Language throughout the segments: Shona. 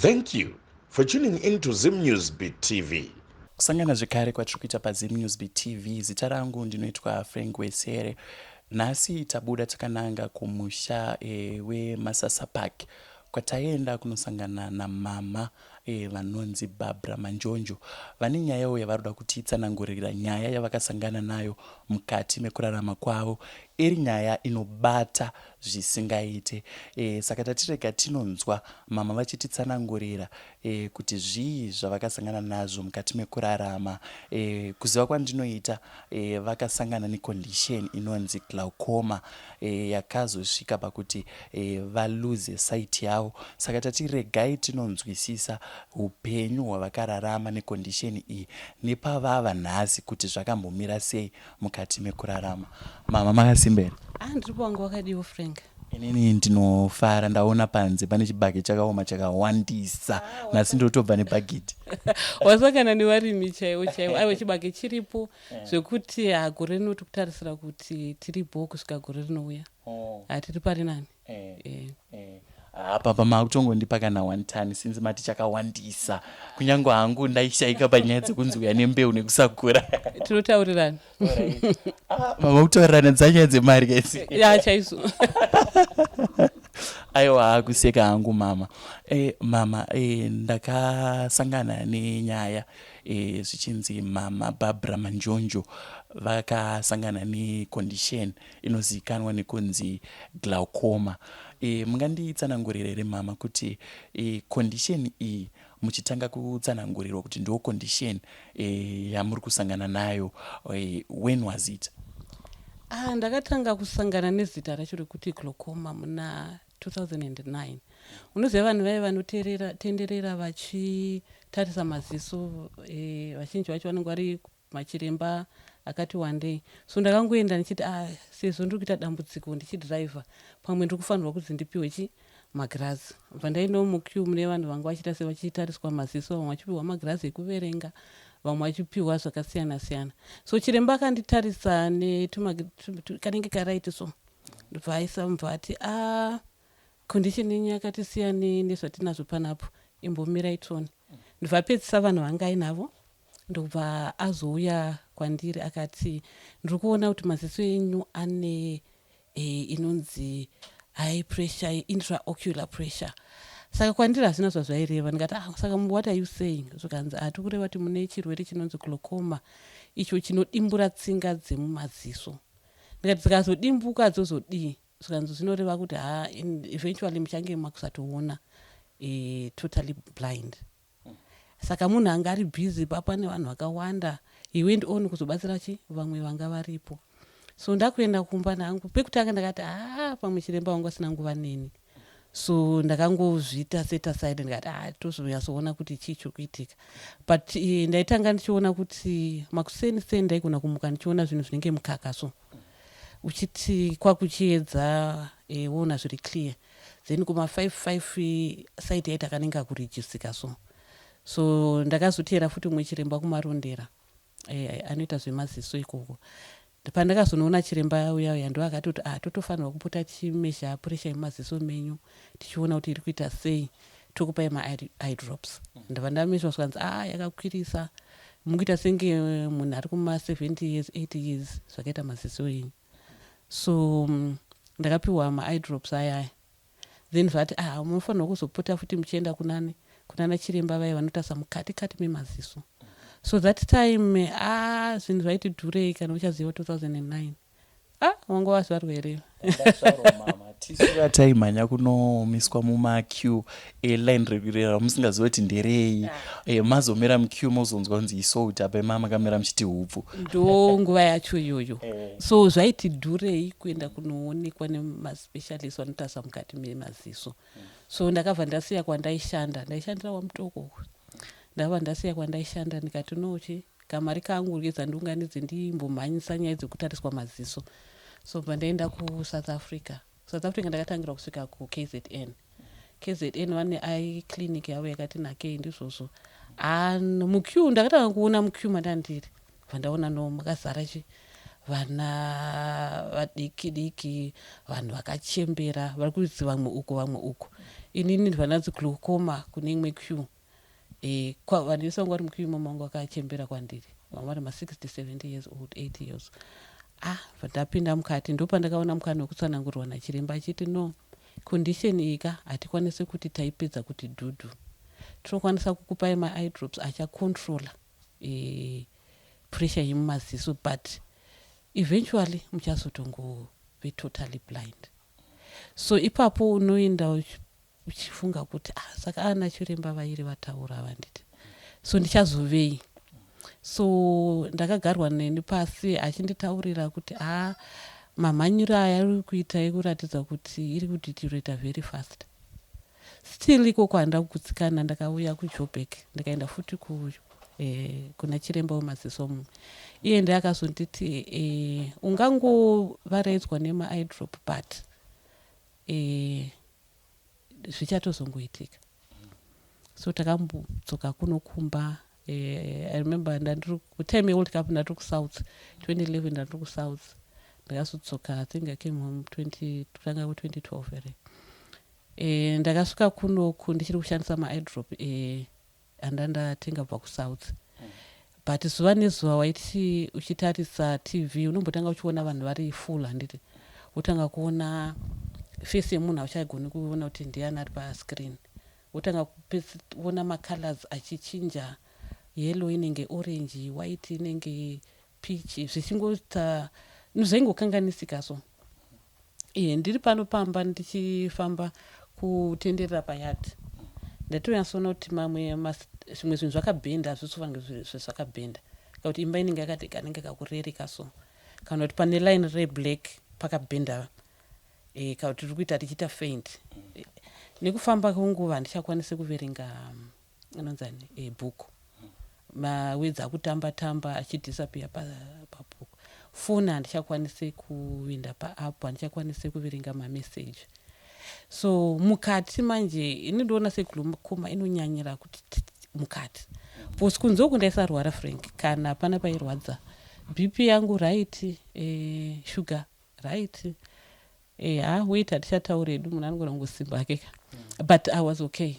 Thank you for tuning into Zim Newsbeat TV. Kusangana zvekare kwatiri kuita paZim Newsbeat TV. Zita rangu ndinoitwa Frank Wesere. Nhasi tabuda takananga kumusha weMasasa Park kwataenda kunosangana namama vanonzi Barbara Manjonjo. Vane nyayawo yavaroda kutitsanangurira, nyaya yavakasangana nayo mukati mekurarama kwavo, iri nyaya inobata zvisingaite. Saka tatirega tinonzwa mama vachititsanangurira kuti zvii zvavakasangana nazvo mukati mekurarama. Kuziva kwandinoita, vakasangana necondition inonzi glaucoma yakazosvika pakuti valuze sight yavo. Saka tatiregai tinonzwisisa upenyu hwavakararama necondition iyi nepavava nhasi kuti zvakambomira sei mukati mekurarama. Mama makasimbera? Ndiri pangu wakadiwo Frank. Inini ndinofara, ndaona panze pane chibage chakaoma chakawandisa. Nhasi ndotobva nebhagidhi. Wasangana nevarimi chaivo chaivo. Aiwa, chibage chiripo zvekuti gore rinoti kutarisira kuti tiripo kusvika gore rinouya. Tiri pari nani? Apa makutongondipa kana 1 ton sinzi mati chakawandisa. Kunyange hangu ndaishaika panyaya dzekunzi uya nembeu nekusakura. Tinotaurirana. Mama kutaurirana dzanyaya dzemari kaisi. Ya chaizo. Aiwa, kuseka hangu mama. Mama, ndakasangana nenyaya zvichinzi mama Barbara Manjonjo vakasangana necondition inozivikanwa nekunzi glaucoma. Munganditsanangurira here mama kuti condition iyi muchitanga kutsanangurirwa kuti ndo condition yamuri kusangana nayo, when was it? Ndakatanga kusangana nezita racho rekuti glaucoma muna 2009. Unoziva vanhu vaya vanotenderera vachitarisa maziso, vazhinji vacho vanenge vari machiremba akati wandei. So ndakangoenda ndichiti sezvo ndiri kuita dambudziko ndichidhiraivha, pamwe ndiri kufanirwa kuti ndipiwe magirazi. Bva ndaendawo muqueue mune vanhu vanga vachiita sevachitariswa maziso, vamwe vachipiwa magirazi ekuverenga, vamwe vachipiwa zvakasiyana siyana. So chiremba akanditarisa kanenge karaiti so, ndobva aisa mubva ati condition yenyu yakati siyane nezvatinazvo panapo, imbomirai toni. Ndobva apedzisa vanhu vanga ainavo, ndobva azouya kwandiri akati ndiri kuona kuti maziso enyu ane inonzi high pressure, intraocular pressure. Saka kwandiri hazvina zvazvaireva. Ndikati saka what are you saying? Zvikanzi tikureva kuti mune chirwere chinonzi glaucoma, icho chinodimbura tsinga dzemumaziso. Ndikati dzikazodimbuka dzozodii? Zvikanzi zvinoreva kuti eventually muchange makusatoona totally blind. Saka munhu anga ari busy papa nevanhu vakawanda, he went on kuzobatsira vamwe vanga varipo. So ndakuenda kumba nangu, pekutanga ndakati pamwe chiremba wangu asina nguva neni. So ndakangozviita set aside, ndikati tozonyatsoona kuti chii chiri kuitika. But ndaitanga ndichiona kuti makuseni ndaigona kumuka ndichiona zvinhu zvinenge mukaka so uchiti kwakuchiedza wona zviri clear. Then kuma 5 site yaita kanenge kurijisika so ndakazotera futi mumwe chiremba kumarondera anoita zvemaziso ikoko. Pandakazonoona chiremba uya ndo akati kuti totofanirwa kupota chimezha pressure yemaziso menyu tichiona kuti iri kuita sei, tokupai eye drops. Ndabva ndamezva zvikanzi yakakwirisa, mukuita senge munhu ari kuma 70 years 80 years zvakaita maziso enyu. So ndakapiwa eye drops aya. Then vati munofanirwa kuzopota futi muchienda kunana chiremba vaya vanotarisa mukati memaziso. So that time zvinhu zvaiti dhurei kana uchaziva 2009. Wanga wazvarwere. Tisura taimhanya kunomiswa mumaqueue line regular musingaziva kuti nderei. Mazomera muqueue mozonzwa kunzi isout apa mama kamera muchiti hupfu. Ndo nguva yacho iyoyo. So zvaiti dhurei kuenda kunoonekwa nemaspecialist vanotarisa mukati memaziso. So ndakabva ndasiya kwandaishanda, ndaishandira wamutoko. Ndabva ndasiya kwandaishanda ndikati kamari kangu rikeza ndiunganidze ndimbomhanyisa nyaya dzekutariswa maziso. So ndaenda kuSouth Africa. South Africa ndakatangira kusvika kuKZN. KZN vane eye clinic yavo yakati nakei ndizvozvo. Muqueue ndakatanga kuona muqueue mandandiri. Vandaona makazara vana vadiki diki, vanhu vakachembera, vari kuzi vamwe uko vamwe uko. inini vananzi glaucoma kune imwe queue vanhu vese vanga vari muqueue imomo vanga vakachembera kwandiri vanga vari ma60 70 years old 80 years. Ndapinda mukati ndopandakaona mukana wekutsanangurirwa nachiremba achiti no condition ika hatikwanisi kuti taipedza kuti dhudhu, tinokwanisa kukupai ma-eye drops achacontrola pressure yemumaziso but eventually muchazotongove totally blind. So ipapo unoenda uchifunga kuti saka ana chiremba vairi vataura vanditi so ndichazovei. So ndakagarwa neni pasi achinditaurira kuti mamhanyiro aya ari kuita ekuratidza kuti iri kudeteriorata very fast. Still iko kwanda kugutsikana ndakauya kuJoburg ndikaenda futi kuna chiremba wemaziso mumwe. Iye ndiye akazonditi ungangovaraidzwa nema-eye drop but zvichatozongoitika. So takambodzoka kunokumba. I remember time yeWorld Cup ndandiri kuSouth 2011 ndandiri kuSouth ndakazodzoka I think I came home 2012 ere. Ndakasvika kunoku ndichiri kushandisa ma-eye drop andandatenga bva kuSouth. But zuva nezuva waiti uchitarisa TV unombotanga uchiona vanhu vari full handiti wotanga kuona face yemunhu hauchagoni kuona kuti ndiani ari pascreen, wotanga kuona macolors achichinja, yellow inenge orange, white inenge peach, zvichingoita zvaingokanganisika. So ndiri pano pamba ndichifamba kutenderera payadi ndatonyasoona kuti zvimwe zvinhu zvakabhenda hazvisifange zvezvakabhenda kuti imba inenge yakati kanenge kakurereka so kana kuti pane line reblack pakabhenda kuti tiri kuita tichiita faint. Nekufamba kwenguva ndichakwanise kuverenga anonzani bhuku, mawedzi akutamba-tamba achidhisappear pabhuku. Foni handichakwanise kuenda paapp, handichakwanise kuverenga mameseji. So mukati manje ini ndoona seglukoma inonyanyira kuti mukati because kunzoku ndaisarwara frank kana pana pairwadza BP yangu right, sugar right, weight hatichataure edu munhu anogona kungosimba akeka but I was okay.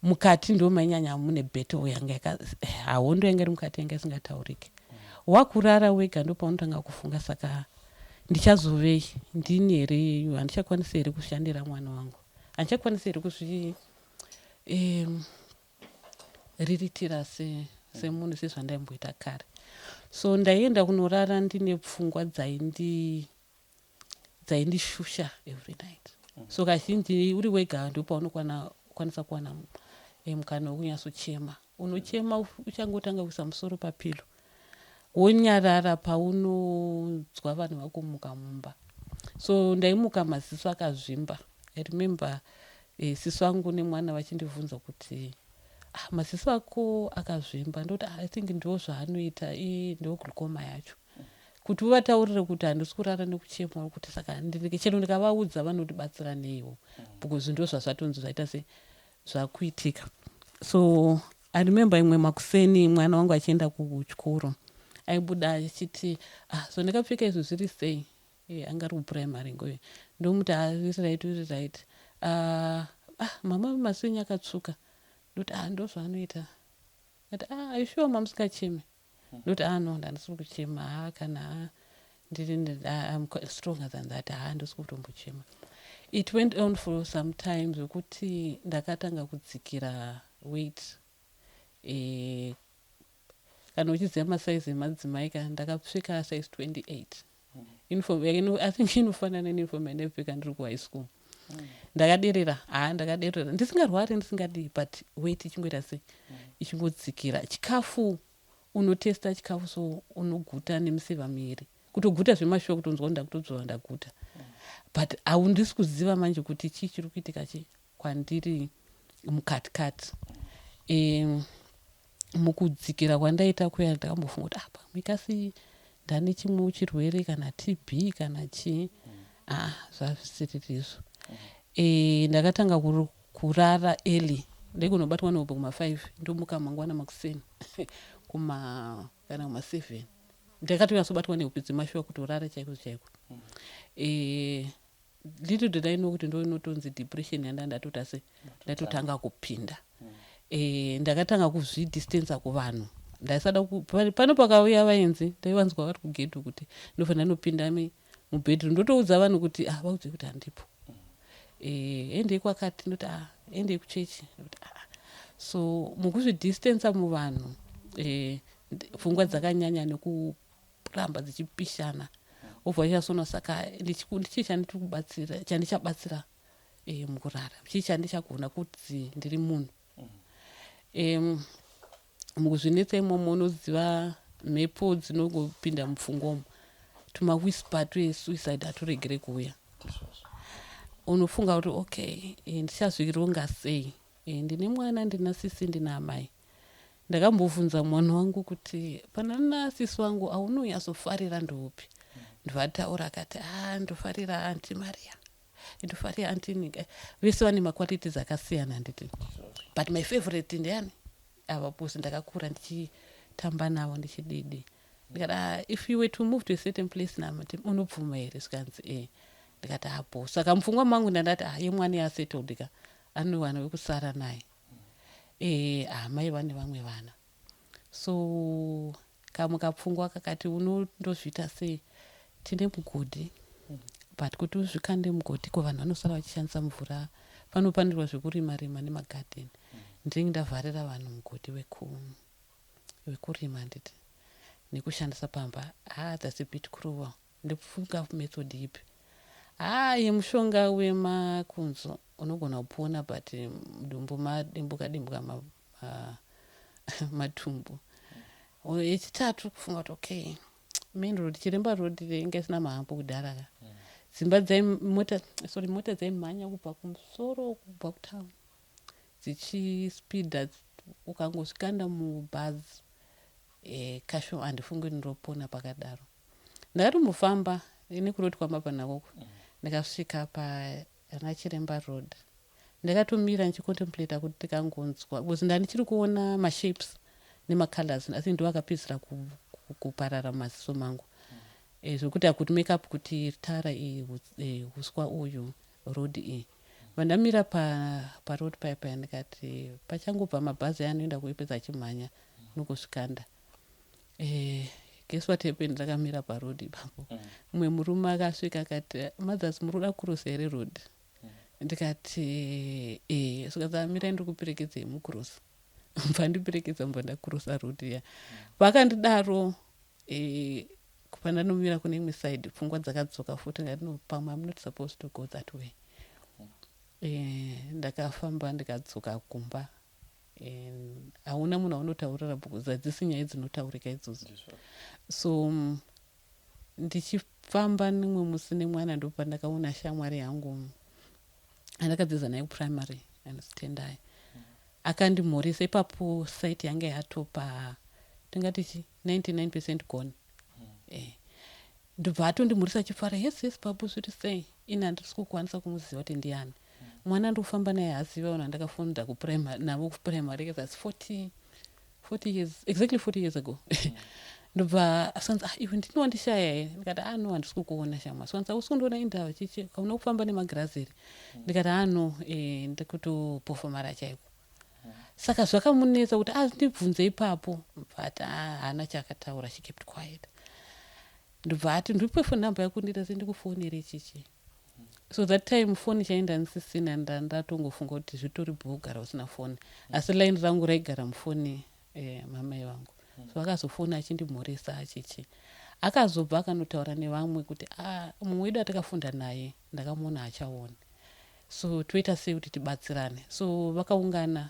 Mukati ndo mainyanya mune battle yanga haondo yanga iri mukati yanga isingatauriki. Wakurara wega ndo paunotanga kufunga saka ndichazovei, ndini here, handichakwanisi here kushandira mwana wangu, handichakwanisi here kuzviriritira semunhu sezvandaimboita kare. So ndaienda kunorara ndine pfungwa dzaindishusha every night. So kazhinji uri wega ndo paunokwanisa kuwana mukana wekunyatsochema. Unochema uchangotanga kuisa musoro papilo, wonyarara paunonzwa vanhu vakumuka mumba. So ndaimuka maziso akazvimba. I remember siso angu nemwana vachindibvunza kuti maziso ako akazvimba, ndoti I think ndo zvaanoita ndo glaucoma yacho. Kuti uvataurire kuti handisi kurara nekuchema kuti saka chero ndikavaudza vanotibatsira neiwo because ndo zvazvatonzi zvaita zvakuitika. So I remember imwe makuseni mwana wangu achienda kuchikoro aibuda achiti so ndakapfeka izvo zviri sei, anga ari kuprimary ngoyo, ndomuti iri right mama masinyi akatsvuka, ndoti ndo zvaanoita. Ati aishuwa mamusingachemi, ndoti no handisiri kuchema kana I'm stronger than that, handisi kutombochema. It went on for some time zvekuti ndakatanga kudzikira weight. Kana uchiziva masaizi emadzimai ka ndakapfeka size 28. Uniform I think inofanana neuniform yandaipfeka ndiri kuhigh school. Ndakaderera ndisingarwari ndisingadii but weight ichingoita sei ichingodzikira. Chikafu unotesta chikafu so unoguta nemuseva miri, kutoguta zvemashuwa kutonzwa ndakutodzora ndaguta but haundisi kuziva manje kuti chii chiri kuitika kwandiri mukatikati. Mukudzikira kwandaita kuya ndakambofunga kuti apa mikasi ndane chimwe chirwere kana TB kana chii, zvazvisiri izvo. Ndakatanga kurara early, ndaikunobatwa nehope kuma5 ndomuka mangwana makuseni kana kuma7 ndakatonyatsobatwa nehope dzemashuwa kutorara chaiko chaiko. little did I know kuti ndoinotonzi depression yanda ndatotase ndatotanga kupinda ndakatanga kuzvidistansa kuvanhu ndaisada pano pakauya vaenzi ndaiwanzwa vari kugedhu kuti ndofanira nopinda mubhedroom ndotoudza vanhu kuti vaudzwe kuti handipo endei kwakati ndoti endei kuchechi ndoti so mukuzvidistansa muvanhu pfungwa dzakanyanya nekuramba dzichipishana obva chasona saka ndichii chandichabatsira mukurara chii chandichagona kuti ndiri munhu mukuzvinetsa imomo unoziva mhepo dzinongopinda mupfungwamo tumawhisper twesuicide haturegere kuuya unofunga kuti okay ndichazvironga sei ndine mwana ndina sisi ndina amai ndakambovhunza mwana wangu kuti pana na sisi wangu aunoyazofarira ndoupi ndovataura akati ndofarira anti Maria ndofarira anti Nika vese vane maqualities akasiyana nditi but my favorite ndeyani ava posi ndakakura ndichitamba navo ndichididi ndikati if you were to move to a certain place namati unobvuma here sikanzi ndikati hapo saka mupfungwa mangu ndandati yemwana yasettled ka ane vana vekusara naye mai vane vamwe vana so kamukapfungwa kakati unondozviita sei tine mugodhi but kuti uzvikande mugodhi ko vanhu vanosara vachishandisa mvura panopandirwa zvekurima-rima nemagadheni ndinenge ndavharira vanhu mugodhi wekurima nditi nekushandisa pamba that's a bit cruel ndipfuka method ipi yemushonga wemakunzo unogona kupona but mudumbu madimbuka matumbu yechitatu kufunga kuti okay main road chiremba road inge isina mahambo kudhara mota dzaimhanya kubva kumusoro kubva kutown dzichispida ukangozvikanda mubhazi kasho handifungi ndinopona pakadaro ndakatombofamba nekuroti kwamapanakoko ndikasvika pana chiremba road ndakatomira ndichicontemplata kuti ndikangonzwa because ndandichiri kuona mashapes nemacolors asi ndo akapedzera kuparara maziso mangu zvokuti akuti make up kuti tara huswa uyu road iyi vandamira paroad pipe ndikati pachangobva mabhazi anoenda kuipedza achimhanya nokuzvikanda guess what happened ndakamira paroad ipapo mumwe murume akasvika akati mothers muri kuda kurosa here road ndikati saka mirai ndiri kuperekedzei mukurosa mba ndiperekedza mba ndakurosa road ya vakandidaro pandanomira kune imwe side pfungwa dzakadzoka futi ngati no pamwe I'm not supposed to go that way ndakafamba ndikadzoka kumba hauna munhu aunotaurira because hadzisi nyaya dzinotaurika idzodzo so ndichifamba nimwe musi nemwana ndo pandakaona shamwari yangu andakadzidza naye kuprimary anditendai akandimhoresa ipapo site yange yatopa tingati 99% gone ndobva atondimhoresa achifara yes papo zviri sei ina handisi kukwanisa kumuziva kuti ndiani mwana ndofamba naye haziva vanhu andakafunda navo kuprimary that's 40 years exactly 40 years ago ndobva aswanza iwe ndinowandishaya here ndikati no handisi kukuona shama swanza usikundiona indava chichi kauna kufamba nemagrazeri ndikati no ndikutopofomara chaiko saka zvakamunetsa kuti ndibvunze ipapo but haana chakataura she kept quiet ndobva ati ndiripe phone number yako ndita ndikufonere chichi so that time phone chaenda ndisisina ndatongofunga kuti zvitori bhogara usina phone asi line rangu raigara mufoni mamai vangu so akazofona achindimhoresa achichi akazobva akanotaura nevamwe kuti mumwe wedu atakafunda naye ndakamuona achaona so toita sei kuti tibatsirane so vakaungana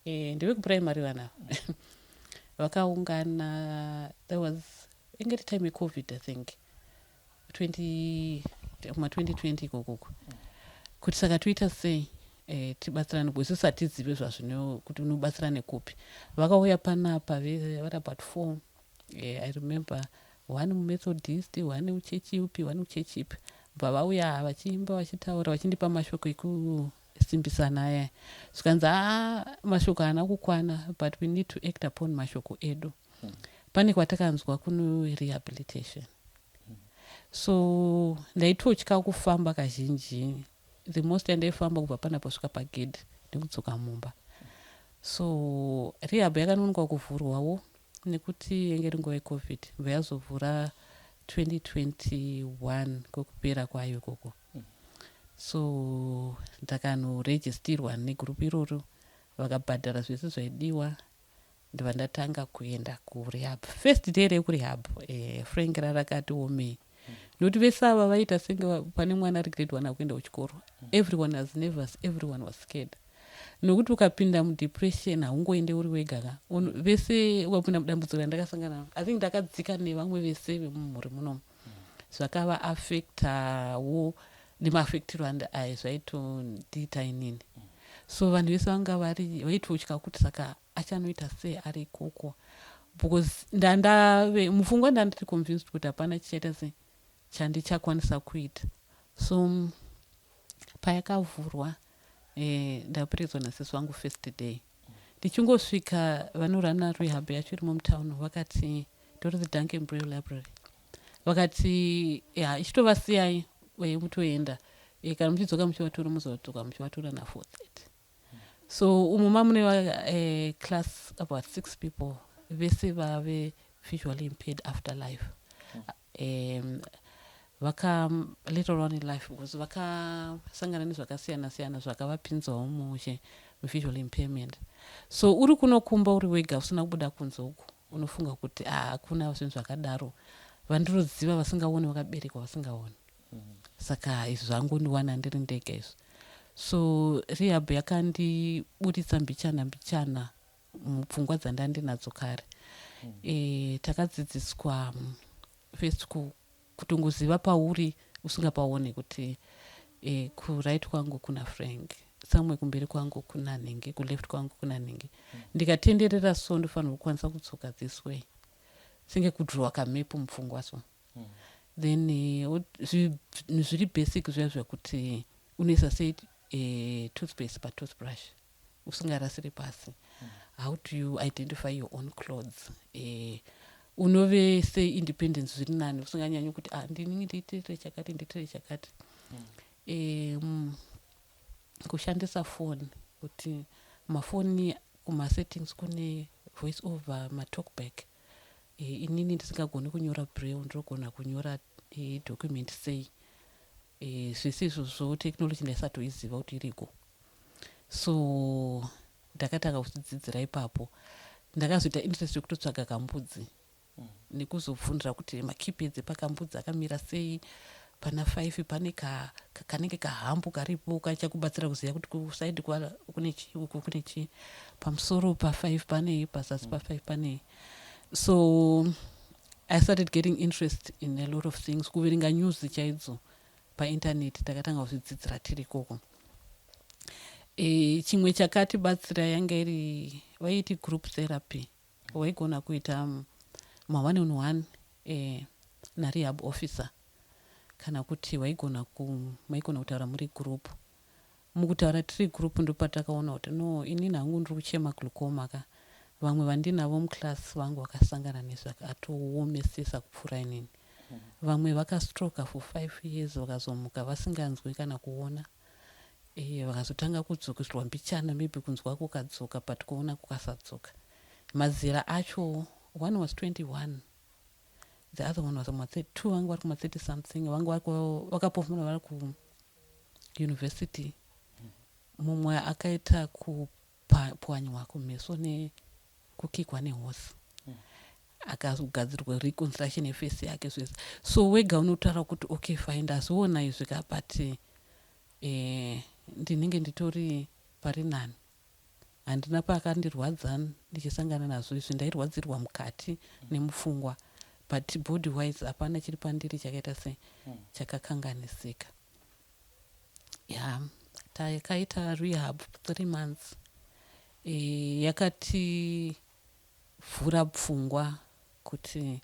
ndevekuprimary vanava vakaungana that was ingeti time yecovid I think 2020 ikokoko kuti saka toita sei tibatsirane because tizive zvazvino kuti unobatsirane kupi vakauya panapa vari about 4 I remember one Methodist one uchechi upi one uchechi ipi bva vauya vachiimba vachitaura vachindipa mashoko ekusimbisana aya zvikanzi mashoko haana kukwana but we need to act upon mashoko edu pane kwatakanzwa kuno rehabilitation so ndaitotya kufamba kazhinji. The most andaifamba kubva panapo kusvika pagedhi ndikudzoka mumba. So rehab yakanonoka kuvhurwawo nekuti yange iri nguva yecovid, bva yazovhura 2021 kwekupera kwayo ikoko. So ndakanoregistirwa negrupu iroro, vakabhadhara zvese zvaidiwa, ndibva ndatanga kuenda kurehab. First day rekurehab Frank rarakati omei, nokuti vese ava vaita senge pane mwana ari grade 1 akuenda kuchikoro. Everyone was nervous, everyone was scared. Nokuti ukapinda mudepression haungoende uri wega. Vese ukapinda mudambudziko randakasangana naro, I think ndakadzika nevamwe vese vemumhuri munomu. Zvakava affectawo nemaafektirwa aya zvaitondiita inini. So vanhu vese vanga vaitotya kuti saka achanoita sei ari ikoko, because mupfungwa ndandiri convinced kuti hapana chichaita sei chandichakwanisa kuita. So payakavhurwa ndapiridzwa nasisi wangu first day. Ndichingosvika vanorana rehab yacho irimo mutown vakati ndori the Duncan Braille Library, vakati ichitovasiyai mutoenda kana muchidzoka muchivatora muzodzoka muchivatora na4:30. So umuma mune class about 6 people, vese vave visually impaired afterlife. Vaka later on in life because vakasangana nezvakasiyana-siyana zvakavapinzawo visual impairment. So uri kunokumba uri wega usina kubuda kunze uku, unofunga kuti hakuna zvinhu zvakadaro, vandiroziva vasingaoni vakaberekwa vasingaoni. Saka izvi zvangoniwana ndiri ndega izvi. So rehab yakandibuditsa mbichana mupfungwa dzandandinadzo kare. Takadzidziswa first kutongoziva pauri usingapaoni kuti kuright kwangu kuna Frank, samwe kumberi kwangu kuna Nenge, kuleft kwangu kuna Nenge. Ndikatenderera so ndofanirwa kukwanisa kutsoka this way, senge kudhrowa kamepu mupfungwa so. Then zviri basic zviya zvekuti unoisa sei toothpaste patoothbrush usingarasiri pasi. How do you identify your own clothes? Unove sei independence zviri nani, usinganyanyi kuti ndinenge ndiitere chakati ndiitere chakati. Kushandisa phone, kuti mafoni kumasettings kune voice over matalkback. Inini ndisingagoni kunyora braille ndinogona kunyora document sei. Zvese izvozvo technology ndaisatoiziva kuti iriko. So ndakatanga kudzidzira ipapo. Ndakazoita interest yekutotsvaga kambudzi nekuzofundira kuti makeypads epakambudzi akamira sei, pana 5 pane kanenge kahambu karipo kachakubatsira kuziva kuti kusaidi kune chii, uku kune chii, pamusoro pa5 panei, pazasi pa5 panei. So I started getting interest in a lot of things. Kuverenga news chaidzo painternet takatanga kuzvidzidzira tiri koko. Chimwe chakatibatsira yanga iri vaiti group therapy, waigona kuita ma1-on-1 narehab officer, kana kuti maigona kutaura muri group. Mukutaura tiri group ndopatakaona kuti no, inini hangu ndiri kuchema glaucoma ka, vamwe vandinavo muclass vangu vakasangana nezvakatoomesesa kupfuura inini. Vamwe vakastroka for 5 years vakazomuka vasinganzwi kana kuona. Vakazotanga kudzokeswa mbichana, maybe kunzwa kukadzoka but kuona kukasadzoka. Mazera acho, one was 21, the other one was 32, vangu vari kuma 30 something, vangu vakapofumana vari ku university. Mumwe akaita kupwanywa kumeso nekukikwa nehosi. Akagadzirwa reconstruction efesi yake zvese. So wega unotaura kuti okay fine, ndazviona izvi ka, but ndinenge nditori pari nani. Handina pakandirwadza ndichisangana nazvo izvi, ndairwadzirwa mukati nemufungwa, but body wise hapana chiri pandiri chakaita se chakakanganisika. Takaita rehab 3 months. Yakati vhura pfungwa kuti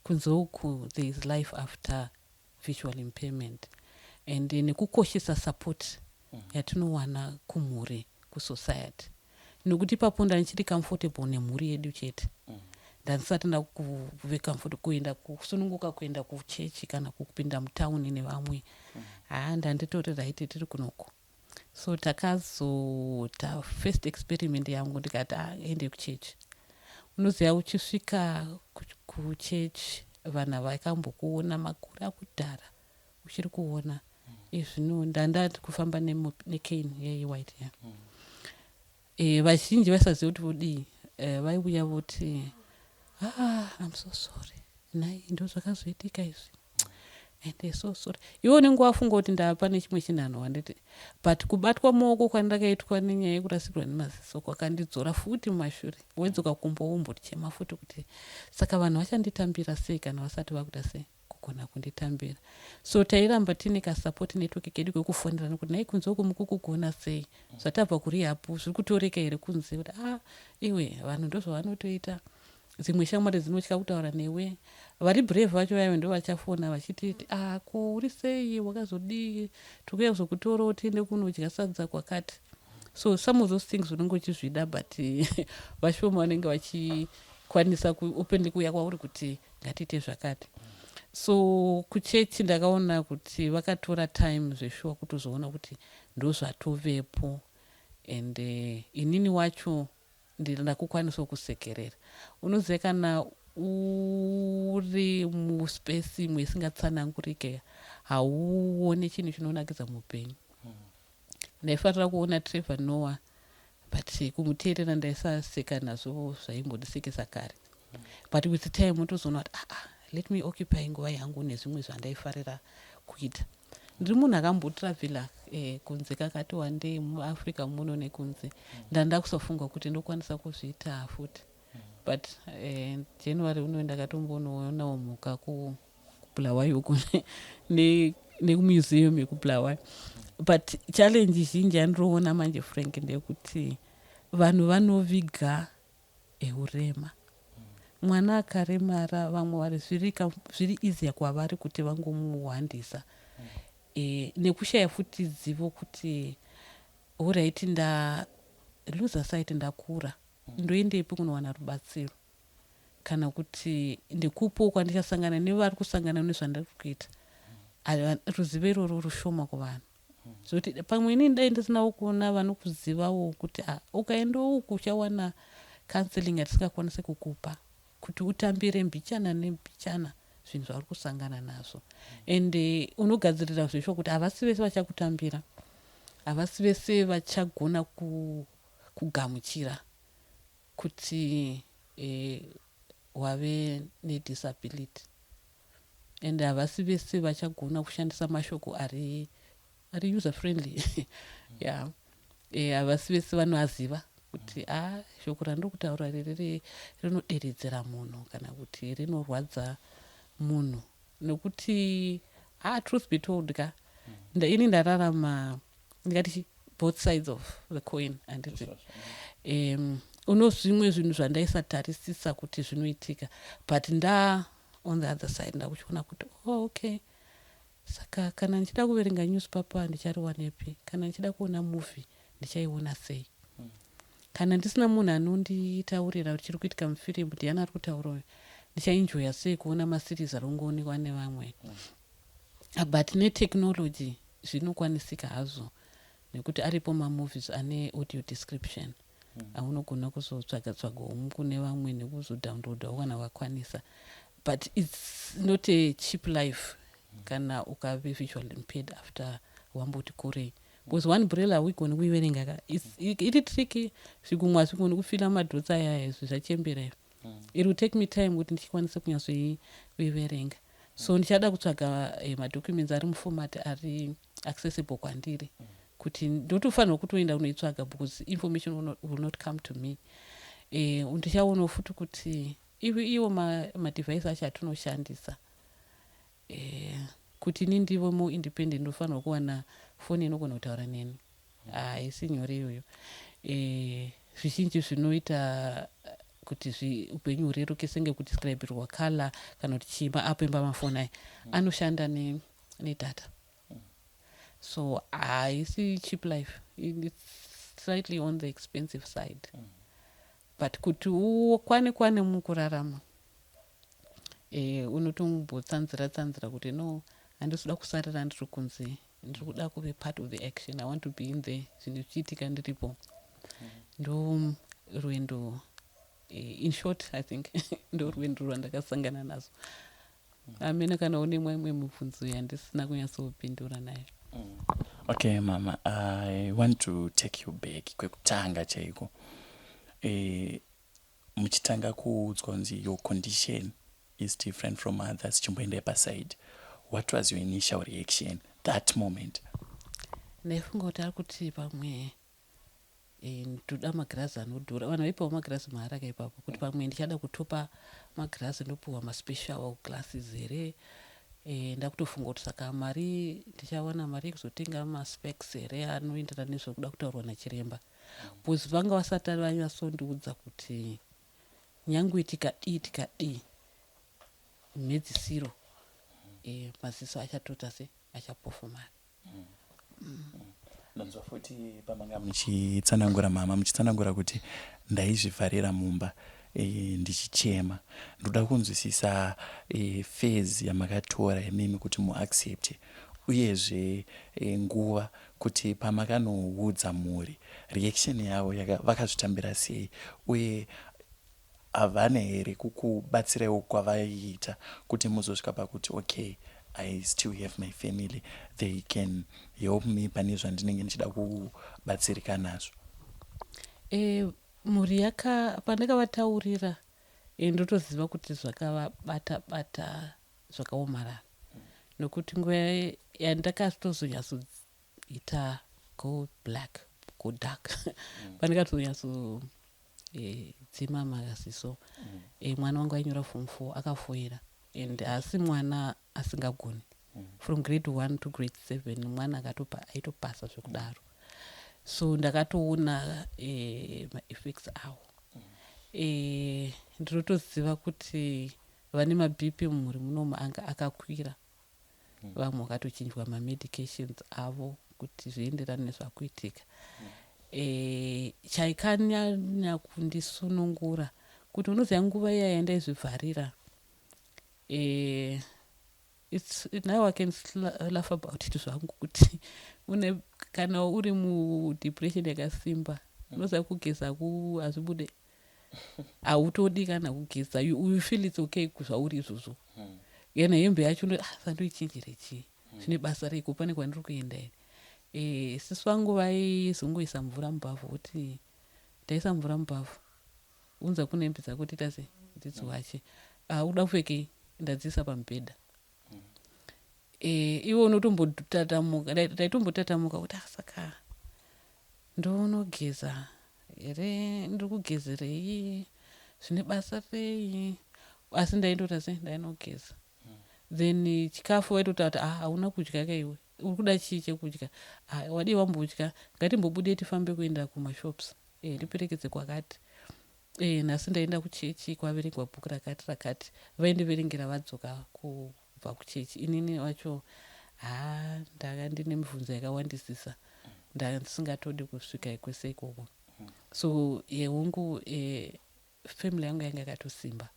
kunzouku there is life after visual impairment, and nekukoshesa support yatinowana kumhuri, kusociety. Nokuti ipapo ndanga ndichiri comfortable nemhuri yedu chete. ndandisati ndakuve comfort kuenda kusununguka kuenda kuchechi kana kupinda mutauni nevamwe ndanditori raiti tiri kunoko. So takazoita first experiment yangu ndikati ende kuchechi. Unoziva uchisvika kuchechi vanhu vakambokuona makore akudhara uchiri kuona zvino ndandati kufamba nekane yewhite vazhinji vasaziva kuti vodii vaiuya voti I'm so sorry nhai ndo zvakazoitika izvi and so sorry iwo unenge wafunga kuti ndapa nechimwe chinhanho wanditi but kubatwa maoko kwandakaitwa nenyaya yekurasikirwa nemaziso kwakandidzora futi mumashure wedzoka kumba wombotichema futi kuti saka vanhu vachanditambira sei kana vasati vakuda sei kugona kunditambira. So tairamba tine kasapoti network kedu kwekufonderana kuti nhai kunze uko mukukugona sei zvatabva kurihapu zviri kutoreka here kunze kuti iwe vanhu ndozvavanotoita. Dzimwe shamwari dzinotya kutaura newe vari brave vacho vayo ndo vachafona vachititi ko uri sei wakazodii tikuya kuzokutora tiende kunodya sadza kwakati. So some of those things unenge uchizvida but vashoma vanenge vachikwanisa openly kuuya kwauri kuti ngatiite zvakati. So kuchechi ndakaona kuti vakatora time zveshuwa kutozoona kuti ndo zvatovepo and inini wacho ndakukwanisa kusekerera. Unoziva kana uri muspace imwe isingatsanangurike hauoni chinhu chinonakidza muupenyu. Ndaifanira kuona Trevor Noah but kumuteerera ndaisaseka nazvo zvaimbondisekesa kare but with time unotozoona kuti let me occupy nguva yangu nezvimwe zvandaifarira kuita. Ndiri munhu akambotravelera kunze kakati wandei muAfrica muno nekunze ndanda kusafunga kuti ndokwanisa kuzviita futi but January uno ndakatombononawo mhuka kubulawayo uko nemuseum yekubulawayo but challenge zhinji yandiroona manje Frank ndeyekuti vanhu vanoviga urema. Mwana akaremara vamwe vari zviri easier kwavari kuti vangomuhwandisa nekushaya futi zivo kuti alright loser sight ndakura ndoendepi kunowana rubatsiro kana kuti ndikupo kwandichasangana nevari kusangana nezvandiri kuita ruzivo iroro rushoma kuvanhu zvokuti pamwe inini dai ndisinawo kuona vanokuzivawo kuti ukaendawo uku uchawana counseling yatisingakwanisi kukupa kuti utambire mbichana nembichana zvinhu zvauri kusangana nazvo and unogadzirira zvesho kuti havasi vese vachakutambira havasi vese vachagona kugamuchira kuti wave nedisability and havasi vese vachagona kushandisa mashoko ari user friendly havasi vese vanoaziva kuti shoko randiri kutaura riri rinoderedzera munhu kana kuti rinorwadza munhu nekuti truth be told ini ndararama ndingati both sides of the coin handiti uno zvimwe zvinhu zvandaisatarisisa kuti zvinoitika but on the other side ndakuchiona kuti okay saka kana ndichida kuverenga newspaper ndichariwanepi kana ndichida kuona movie ndichaiona sei kana ndisina munhu anonditaurira kuti chiri kuitika mufirimu ndiani ari kutaurayo ndichaenjoya sei kuona maseries ari kungoonekwa nevamwe but netechnology zvinokwanisika hazvo nekuti aripo mamovies ane audio description aunogona kuzotsvaga-tsvagawo kune vamwe nekuzodownloadawo kana wakwanisa but it's not a cheap life kana ukave visually impaired after wamboti kurei because one umbrella hawigoni kuiverenga iri tricky zvikumwa zvigoni kufila madhotsi aya zvachembera it will take me time kuti ndichikwanisa kunyazoiverenga so ndichada kutsvaga madocuments ari muformat ari accessible kwandiri kuti ndotofanirwa kutoenda kunoitsvaga because information will not come to me ndichaonawo futi kuti iwo madevice acho atinoshandisa kuti ini ndivo more independent ndofanirwa kuwana foni inogona kutaura neni haisi nyore iyoyo zvizhinji zvinoita kuti upenyu hureruke senge kudescribirwa kala kana kuti chimba apo imba mafoni aya anoshanda nedata so haisi cheap life, it's slightly on the expensive side but kuti ukwane mukurarama unotombotsanzira kuti no handisi kusarira ndiri kunze, ndiri kuda kuve part of the action, I want to be in there, zvinhu zvichiitika ndiripo. Ndo rwendo in short I think ndo rwendo rwandakasangana nazo. Amene kana une mumwe mubvunzo yandisina kunyatsopindura nayo. Okay mama, I want to take you back kwekutanga chaiko. Muchitanga kuudzwa kunzi your condition is different from others, chimboenda paside. What was your initial reaction that moment? Ndaifunga kuti ari kuti pamwe ndoda magirazi anodhura, vanhu vaipawo magirazi maharaka ipapo, kuti pamwe ndichada kutopa magirazi ndopuhwa maspecial glasses here. Ndakutofunga kuti saka mari ndichawana mari yekuzotenga maspecs here anoenderana nezvokuda kutaurwa nachiremba. Bcause vanga vasati vanyatsondiudza kuti nyange tikadii mhedzisiro maziso achatota se achapofumara. Ndanzwa futi pamanga muchitsanangura mama muchitsanangura kuti ndaizvivharira mumba ndichichema. Ndoda kunzwisisa phase yamakatora imimi kuti muaccept, uyezve nguva kuti pamakanoudza mhuri reaction yavo vakazvitambira sei, uye havana here kukubatsiraiwo kwavaiita kuti muzosvika pakuti okay, I still have my family, they can help me pane zvandinenge ndichida kubatsirika nazvo. Mhuri pandakavataurira ndotoziva kuti zvakavabata zvakaomarara, nokuti nguva yandakatozonyatsoita go black go dark pandakatozonyatsodzima maziso. Mwana wangu ainyora form 4 akafoira, and asi mwana asingagoni from grade 1 to grade 7 mwana aitopasa zvekudaro. So ndakatoona maeffects awo. Ndinotoziva kuti vane mabp mumhuri munomu anga akakwira, vamwe vakatochinjwa mamedications avo kuti zvienderane nezvakuitika. Chaikanyanya kundisunungura kuti unoziva nguva iya yandaizvivharira, now I can laugh about it zvangu kuti kana uri mudepression yakasimba unoziva kugeza hazvibude, hautodi kana kugeza, you feel it's okay zvauri izvozvo. Yana hembe yacho sandoichinjire chii, zvine basa reiko, pane kwandiri kuenda here. Sisi vangu vaizongoisa mvura mubhavhu, kuti ndaisa mvura mubhavhu unza kune hembe dzako tiita sei ndidziwache, uda kupfekei, ndadziisa pamubhedha. Iwo unotombotatamuka, ndaitombotatmuka kuti saka ndonogeza here, ndiri kugezerei, zvine basa rei, asi ndaindota sei ndainogeza. Then chikafu waitota kuti hauna kudya kaiwe, uri kuda chii chekudya, wadii wambodya, ngatimbobude tifambe kuenda kumashops, ndiperekedze kwakati. Nhasi ndaenda kuchechi kwaverengwa bhuku rakati vaindiverengera vadzoka kubva kuchechi. Inini wacho ndanga ndine mibvunzo yakawandisisa, ndisingatodi kusvika ikwese ikoko. So yehungu family yangu yanga yakatosimba,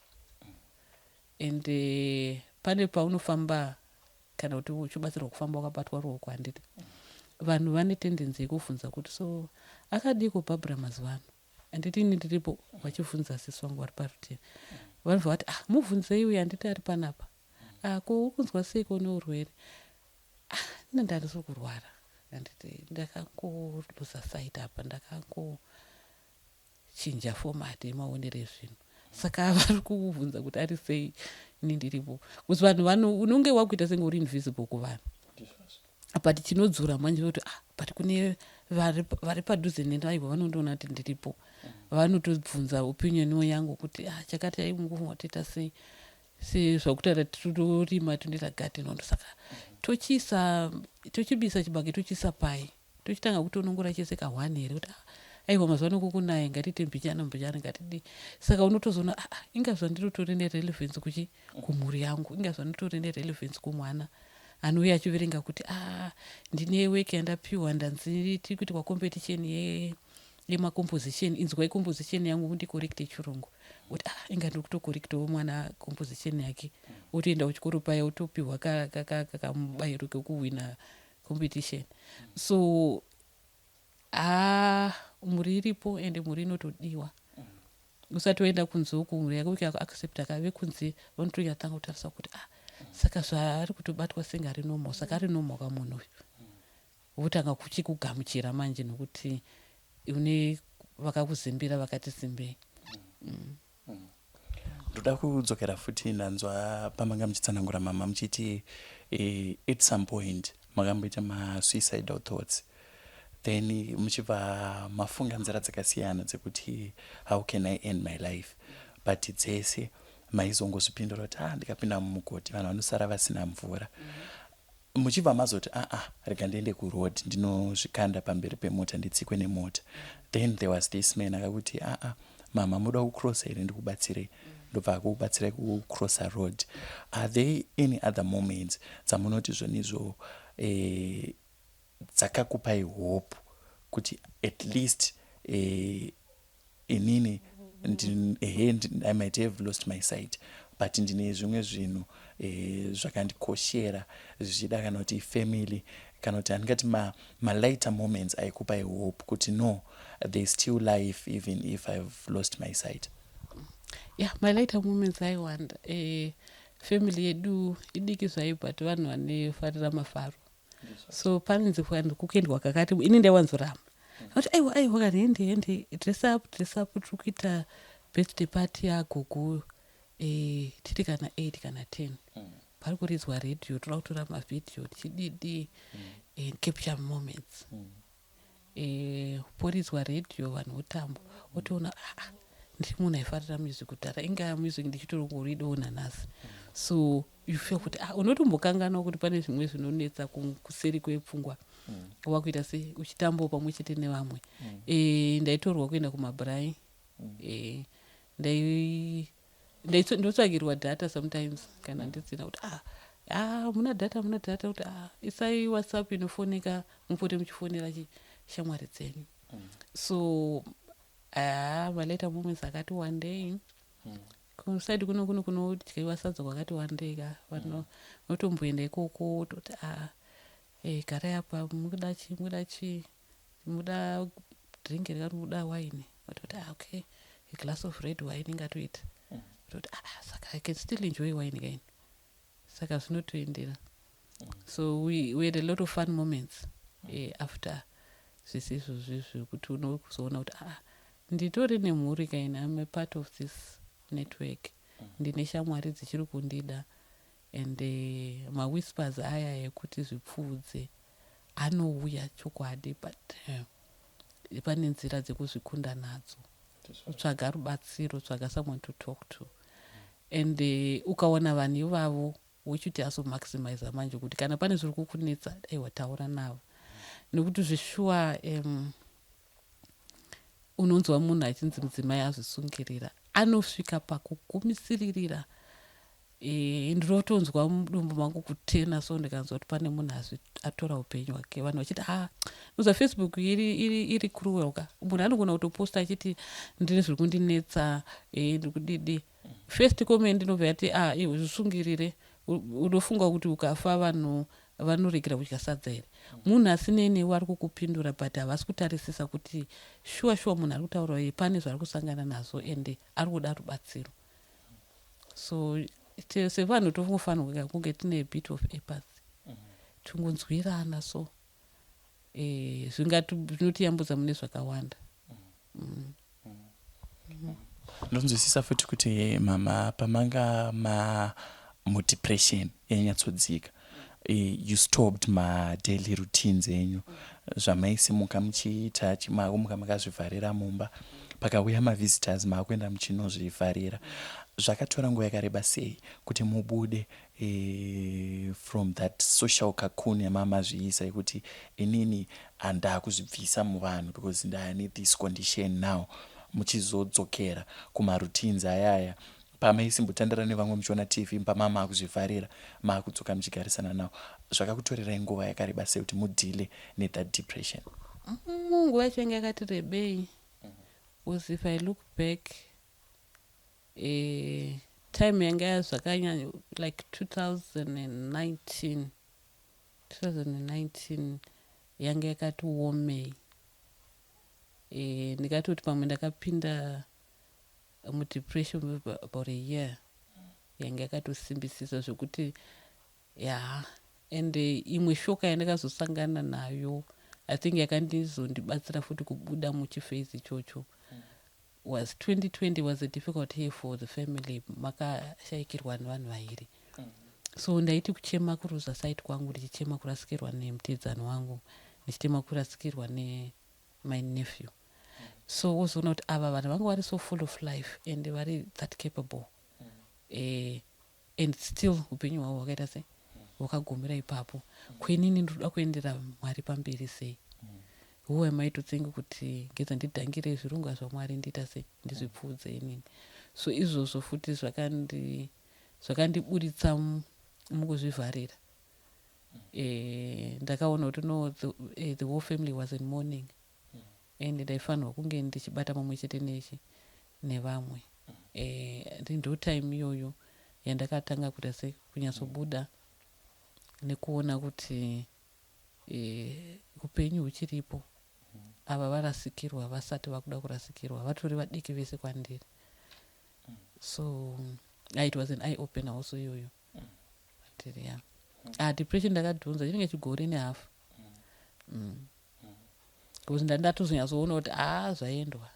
and pane paunofamba kana kuti uchibatsirwa kufamba wakabatwa ruoko handiti, vanhu vane tendency yekubvunza kuti so akadiko Barbara mazuva ano, handiti ini ndiripo vachibvunza sisi vangu vari parutivi. Vanobva vati mubvunzei uyu handiti ari panapa, ko ukunzwa seiko neurwere, ine ndandisi kurwara, handiti ndakangoluza site apa, ndakangochinja format yemaonero ezvinhu. Saka vari kukubvunza kuti ari sei ini ndiripo, kuti vanhu unonge wakuita senge uri invisible kuvanhu, but chinodzura manje kuti but kune vari padhuze nendaiwa vanondoona kuti ndiripo, vanotobvunza opinion yangu kuti chakati aimunguva watoita sei, sezvakutaura totorima tonoita garden. Saka tochibisa chibage tochiisa pai, tochitanga kutonongora chese ka1 here kuti aiwa mazuva ano kukunaya ngatiite mbichana ngatidii. Saka unotozoona inga zvandirotori nerelevance kumhuri yangu, inga zvanotori nerelevance kumwana anouya achiverenga kuti ndine weki yandapiwa ndanzi tiri kuti kwacompetition yemacomposition inzwai composition yangu ndikorekte chirungu kuti inga ndiri kutokorektawo mwana composition yake wotoenda kuchikoro paya wotopiwa kamubayiro kekuwina competition. So muri iripo ende muri inotodiwa usati waenda kunze uku muri yake ukaaccept akave kunze vanotonyatanga kutarisa kuti saka zvaari kutobatwa senge ari normal saka ari normal kamunhu uyu votanga kuchikugamuchira manje nokuti une vakakuzembera vakati simbei. ndoda kudzokera futi ndanzwa pamanga muchitsanangura mama muchiti at some point makamboita masuicidal thoughts then muchibva mafunga nzira dzakasiyana dzekuti how can I end my life, but dzese maizongozvipindura kuti ndikapinda mumugoti vanhu vanosara vasina mvura. Muchibva mazoti rega ndiende kuroad ndinozvikanda pamberi pemota nditsikwe nemota. Then there was this man akakuti mama muda kucrossa here ndikubatsirei, ndobva akubatsirai kucrossa road. Are there any other moments dzamunoti zvonizvo dzakakupai hope kuti at least inini I might have lost my sight but ndine zvimwe zvinhu zvakandikoshera zvichida kana kuti family kana kuti handingati lighter moments aikupai hope kuti no, there's still life even if I've lost my sight? Yeah, my lighter moments aiwanda. Family yedu idiki zvai but vanhu vanefarira mafaro. So panenzi kuendwa kakati ini ndaiwanzoramba kuti aiwa kana hende dress up tiri kuita birthday party yagogo tiri kana 8 kana 10 pari kuridzwa radio toda kutora mavhidhiyo tichididi capture moments poridzwa radio vanhu votamba wotoona ndiri munhu aifarira music kudhara inga music ndichitori kuridoona nhasi. So you feel kuti unotombokanganwa kuti pane zvimwe zvinonetsa kuseri kwepfungwa wakuita sei uchitambawo pamwe chete nevamwe. Ndaitorwa kuenda kumabrai ndotsvagirwa data sometimes kana nditsina kuti muna data kuti isai WhatsApp inofoneka mupote muchifonera shamwari dzenyu. So my later moments akati one day kusaidi kunodyiwa sadza kwakati one day vanhu notomboenda ikoko toti garai apa muda drink rikati muda wine toti okay a glass of red wine ingatoita toti saka I can still enjoy wine again saka zvinotoendera. So we had a lot of fun moments after zvisizvo zvekuti unozoona kuti nditori nemhuri kaina I'm a part of this network ndine shamwari dzichiri kundida and whispers aya ekuti zvipfuudze anouya chokwadi but pane nzira dzekuzvikunda nadzo, tsvaga rubatsiro, tsvaga someone to talk to and ukaona vanhu ivavo uchiuti azomaximize manje kuti kana pane zviri kukunetsa taura navo nekuti zvishuwa unonzwa munhu achinzi mudzimai azvisungirira anosvika pakugumisirira. Ndinotonzwa mudumbu mangu kutena so ndikanzwa kuti pane munhu atora upenyu hwake vanhu vachiti uza Facebook iri cruel ka munhu anogona kutoposta achiti ndine zviri kundinetsa ndikudidi first comment inobva yati zvisungirire unofunga kuti ukafa vanhu vanoregera kudya sadza here. Munhu asineinewo ari kukupindura but havasi kutarisisa kuti shuwa munhu ari kutaura pane zvari kusangana nazvo ende ari kuda rubatsiro. So sevanhu tofanirwa kunge tine a bit of empathy tungonzwirana so zvinotiyambudza mune zvakawanda. Ndonzwisisa futi kuti mama pamanga mudepression yanyatsodzika you stopped daily routines enyu zvamaisimuka muchiita chimamuka makazvivharira mumba pakauya mavisitors maakuenda muchinozvivharira. Zvakatora nguva yakareba sei kuti mubude from that social cocoon yamamazviisa yekuti inini handakuzvibvisa muvanhu because ndane this condition now, muchizodzokera kumaroutines ayaya pamaisimbotandara nevamwe muchiona TV pamama akuzvivharira maakudzoka muchigarisana navo. Zvakakutorerai nguva yakareba sei kuti mudhile nethat depression? Nguva yacho yange yakati rebei because if I look back, time yanga yazvakanyanya like 2019 yanga yakati omei. Ndikatoti pamwe ndakapinda mudepression about a year. Yanga yakatosimbisisa zvekuti ende imwe shoka yandakazosangana nayo I think yakandizondibatsira futi kubuda muchifezi ichocho was 2020 was a difficult year for the family. Makashayikirwa nevanhu vairi. So ndaiti kuchema kuruza site kwangu, ndichichema kurasikirwa nemutedzani wangu, ndichitema kurasikirwa my nephew. So wozoona kuti ava vanhu vangu vari so full of life and vari that capable. And still upenyu hwavo hwakaita sei hwakagomera ipapo. Kwenini ndoda kuendera Mwari pamberi sei? Who am I to think kuti ngeza ndidhangire zvirongwa zvaMwari ndiita sei ndizvipfuudze inini? So izvozvo futi zvakandiburitsa mukuzvivharira. Ndakaona kuti no, the whole family was in mourning. And ndaifanirwa kunge ndichibata pamwe chete nevamwe. Ndo time iyoyo yandakatanga kuita sei kunyatsobuda nekuona kuti upenyu huchiripo. Ava varasikirwa vasati vakuda kurasikirwa, vatori vadiki vese kwandiri. So it was an eye opener also iyoyo. Depression ndakadhonza chinenge chigore nehafu. Because ndatozonyatsoona kuti zvaendwa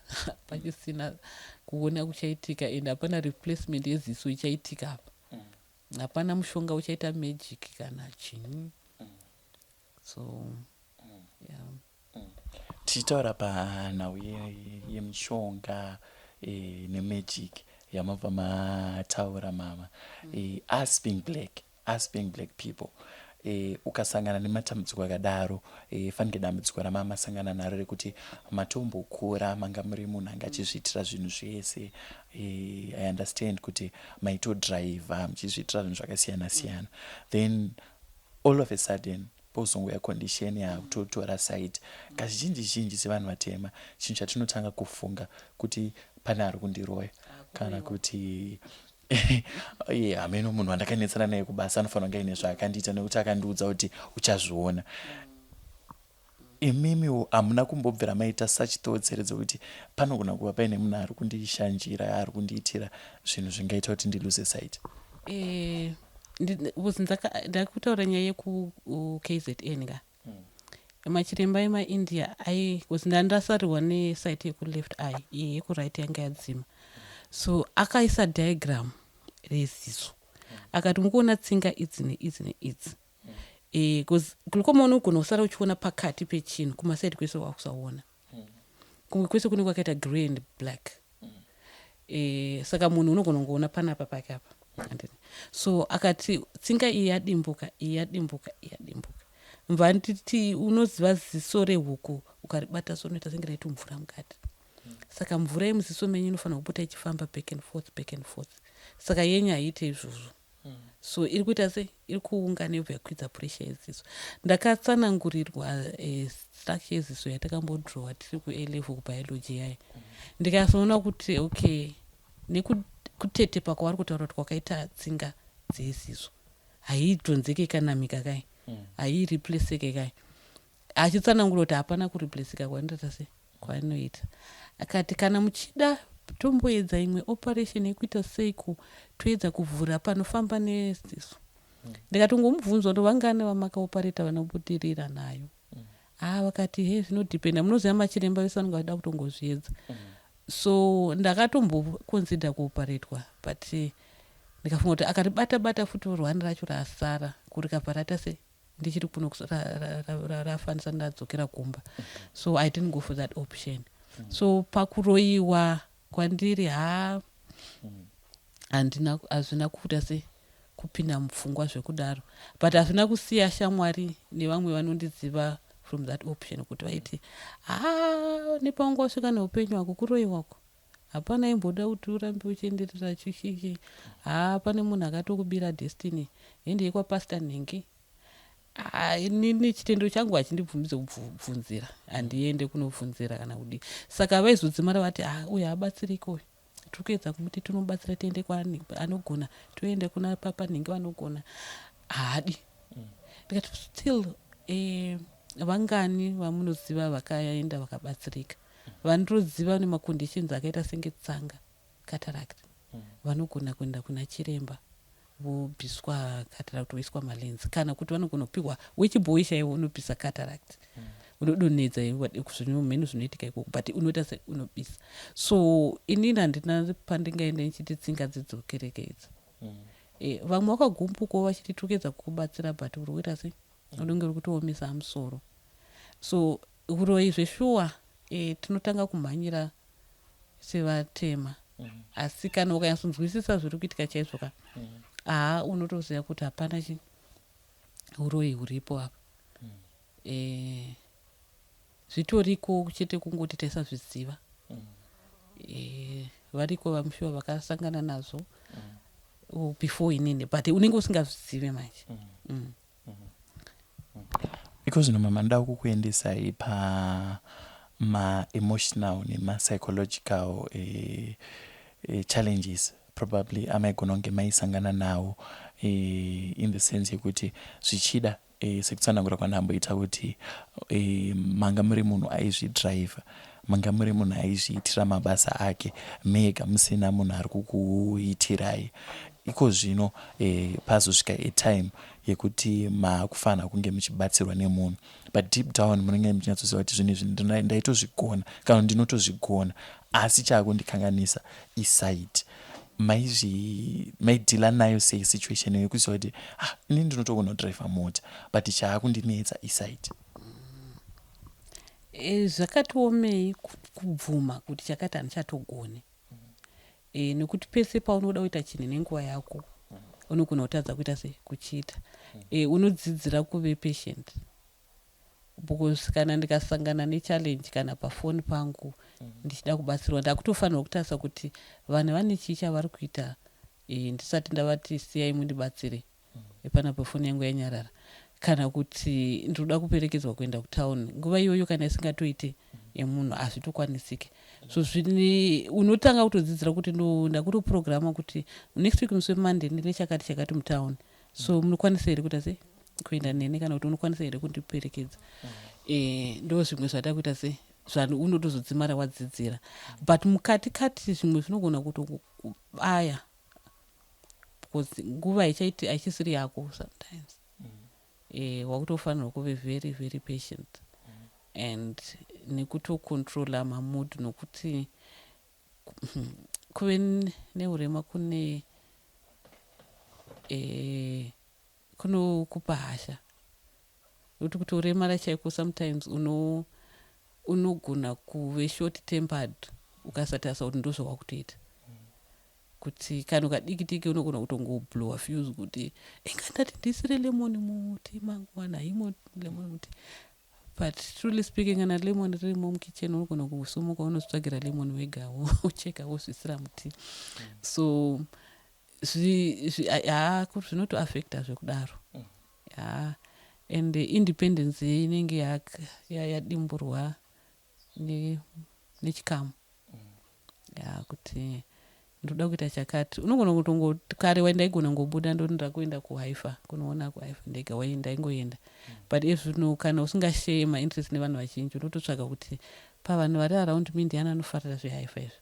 pachisina kuona kuchaitika and hapana replacement yeziso ichaitika apa. Hapana mushonga uchaita magic kana chini. So tichitaura panhau yemishonga nemagic yamabva mataura mama. Us being black people, ukasangana nematambudziko akadaro, fanike dambudziko ramama sangana naro rekuti matombokura manga muri munhu anga achizviitira zvinhu zvese. I understand kuti maitodriver muchizviitira zvinhu zvakasiyana siyana, then all of a sudden pozongoya condition yakutotora side. Kazhinji zhinji sevanhu vatema chinhu chatinotanga kufunga kuti pane ari kundiroya kana kuti hameno munhu wandakanetsana naye kubasa anofanira kunge aine zvaakandiita nekuti akandiudza kuti uchazviona. Imimi hamuna kumbobvira maita such thoughts here dzekuti panogona kuva paine munhu ari kundishanjira, ari kundiitira zvinhu zvingaita kuti ndilose sight? Ndakutaura nyaya yeku-KZN ka machiremba emaindia ndandasarirwa nesite yeku-left eye, yeku-right yanga yadzima. So akaisa diagram reziso akati mukuona tsinga idzi neidzi neidzi. Glaucoma unogona kusara uchiona pakati pechinhu, kumasaidi kwese wakusaona, kumwe kwese kune kwakaita grey and black. Saka munhu unogona kungoona panapa pake apa. So akati tsinga iyi yadimbuka, iyi yadimbuka, iyi yadimbuka. Mva nditi unoziva ziso rehuku ukaribata sonoita senge raiti mvura mukati. Saka mvura yemuziso menyu inofanira kupota ichifamba back and forth. Saka yenyu haiite izvozvo. So iri kuita sei? Iri kuungana yobva yakwidza pressure yeziso. Ndakatsanangurirwa structure yeziso yatakambodhirowa tiri ku-A-level kubiology yayo. Ndikazoona kuti okay, nekutetepa kwavari kutaura kuti kwakaita tsinga dzeziso haidhonzeke ikanamika kai, haireplaceke kai. Achitsanangura kuti hapana kureplaceka kwanoita sei kwanoita. Akati kana muchida tomboedza imwe operation yekuita seiku toedza kuvhura panofamba neziso. Ndikatongomubvunza kuti vangane vamakaopareta vanobudirira nayo. Vakati zvinodhipenda, munoziva machiremba vese vanenge vachida kutongozviedza. So ndakatombokonzida kuoparetwa, but ndikafunga kuti akaribata futi rwani racho rasara kurikabva rata sei ndichiri kuno rafanisa ndadzokera kumba. So I didn't go for that option. So pakuroiwa kwandiri hazvina kuita sei kupinda mupfungwa zvekudaro, but hazvina kusiya shamwari nevamwe vanondiziva from that option kuti vaiti nepaunga wasvika neupenyu hwako kuroiwako hapana imboda kuti urambe uchienderera chichichi. Pane munhu akatokubira destiny hende yekwapasta nhengi. inini chitendo changu hachindibvumidze kubvunzira, handiende kunobvunzira kana kudi. Saka vaizodzimara vati uyu abatsiriko, tiri kuedza kumuti tinobatsira, tiende kwaanogona, toende kuna papa nhingi vanogona, haadi. Ndikati still vangani vamunoziva vakaenda vakabatsirika, vandoziva nemaconditions akaita senge tsanga, cataract, vanogona kuenda kuna chiremba vobviswa cataract, voiswa malenzi, kana kuti vanogona kupihwa wechibhoyi chaiwo unobvisa cataract, unodonhedza mhenu zvinoitika ikoko, but unoita se unobvisa. So inini handina pandingaenda nichiti tsinga dzidzokereke idzi. Vamwe vakagumbukawo vachiti tokedza kukubatsira, but uri kuita sei, unenge uri kutoomesa musoro. So uroi zveshuwa tinotanga kumhanyira sevatema, asi kana ukanyatsonzwisisa zviri kuitika chaizvo unotoziva kuti hapana uroi huripo apa. Zvitoriko chete kungoti taisazviziva. Variko vamushuwa vakasangana nazvo before inini, but unenge usingazvizive manje. Iko zvino mama nda kukuendesai pama-emotional nema-psychological challenges probably amaigona kunge maisangana nawo in the sense yekuti zvichida sekutsanangura kwanamboita kuti manga muri munhu aizvidhiraivha, manga muri munhu aizviitira mabasa ake mega, musina munhu ari kukuitirai. Iko zvino pazosvika time yekuti makufanira kunge muchibatsirwa nemunhu, but deep down munenge muchinyatsoziva kuti zvinhu izvi ndaitozvigona kana ndinotozvigona, asi chaakundikanganisa isite. Maidhila nayo sei situation yekuziva kuti inini ndinotogona kudhiraivha mota but chaakundinetsa isite. Zvakatiomei kubvuma kuti chakati handichatogoni, nekuti pese paunoda kuita chinhu nenguva yako unogona kutadza kuita sei kuchiita. Unodzidzira kuve patient, because kana ndikasangana nechallenge kana pafoni pangu ndichida kubatsirwa, ndakutofanirwa kutarisa kuti vanhu vane chii chavari kuita ndisati ndavati siyai mundibatsire pana pafoni yangu yanyarara, kana kuti ndoda kuperekedzwa kuenda kutauni. Nguva iyoyo kana isingatoite munhu hazvitokwanisike. So unotanga kutodzidzira kuti ndakutoprograma kuti next week musi weMonday ndine chakati chakati mutauni, so munokwanisa here kuita sei kuenda nene, kana kuti unokwanisa here kundiperekedza. Ndo zvimwe zvada kuita sei zvanhu unotozodzimara wadzidzira, but mukatikati zvimwe zvinogona kutokubaya because nguva haichisiri yako sometimes. Wakutofanirwa kuve very very patient and nekutocontrola mamood, nokuti kuve neurema kunokupa hasha, nokuti kuti uremara chaiko sometimes unogona kuve short tempered ukasatarisa kuti ndo zvawakutoita, kuti kana ukadiki unogona kutongoblowa fuse kuti ingandati ndisire lemon muti mangwana haimo lemon muti, but truly speaking kana lemon ririmo mukitchen unogona kusumuka unozvitsvagira lemon wega ucheka wozvisira muti. So zvinotoaffecta zvekudaro. And independence inenge yadimburwa nechikamu, kuti ndoda kuita chakati. Unogona kutongoti kare waindaigona ngobuda ndonda kuenda kuhaifa kunoona kuhaifa ndega ndaingoenda, but ezvino kana usingashare mainterest nevanhu vazhinji unototsvaga kuti pavanhu vari around me ndiani anofarira zvehaifa izvi,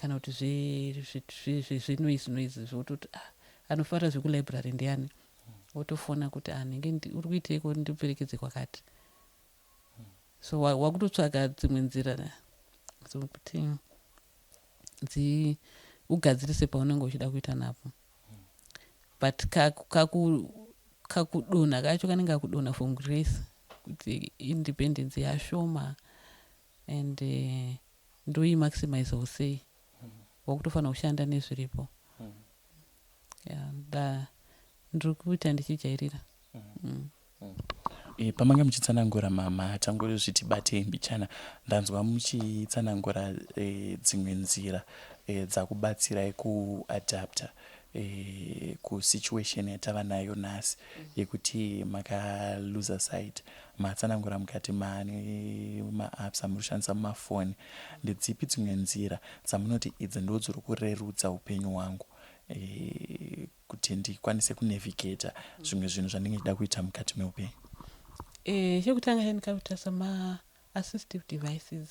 kana kuti zvenoise zvototi anofarira zvekulibrary ndiani, wotofona kuti nenge uri kuiteiko ndiperekedze kwakati. So wakutotsvaga dzimwe nzira dzokuti ugadzirise paunenge uchida kuita napo, but kakudonha kacho kanenge kakudonha from grace, kuti independence yashoma and ndoimaximize usei, wakutofanira kushanda nezviripo. Ndiri kuita ndichijairira. Pamanga muchitsanangura mama tangori zvitibatei mbichana, ndanzwa muchitsanangura dzimwe nzira dzakubatsirai kuadapta kusituation yatava nayo nhasi yekuti makaluza site matsanangura mukati mane maapps amunoshandisa mumafoni. Ndedzipi dzimwe nzira dzamunoti idzi ndo dziri kurerutsa upenyu hwangu kuti ndikwanise kunavigata zvimwe zvinhu zvandinge ndida kuita mukati meupenyu? Chekutanga ndingatarisa ma-assistive devices.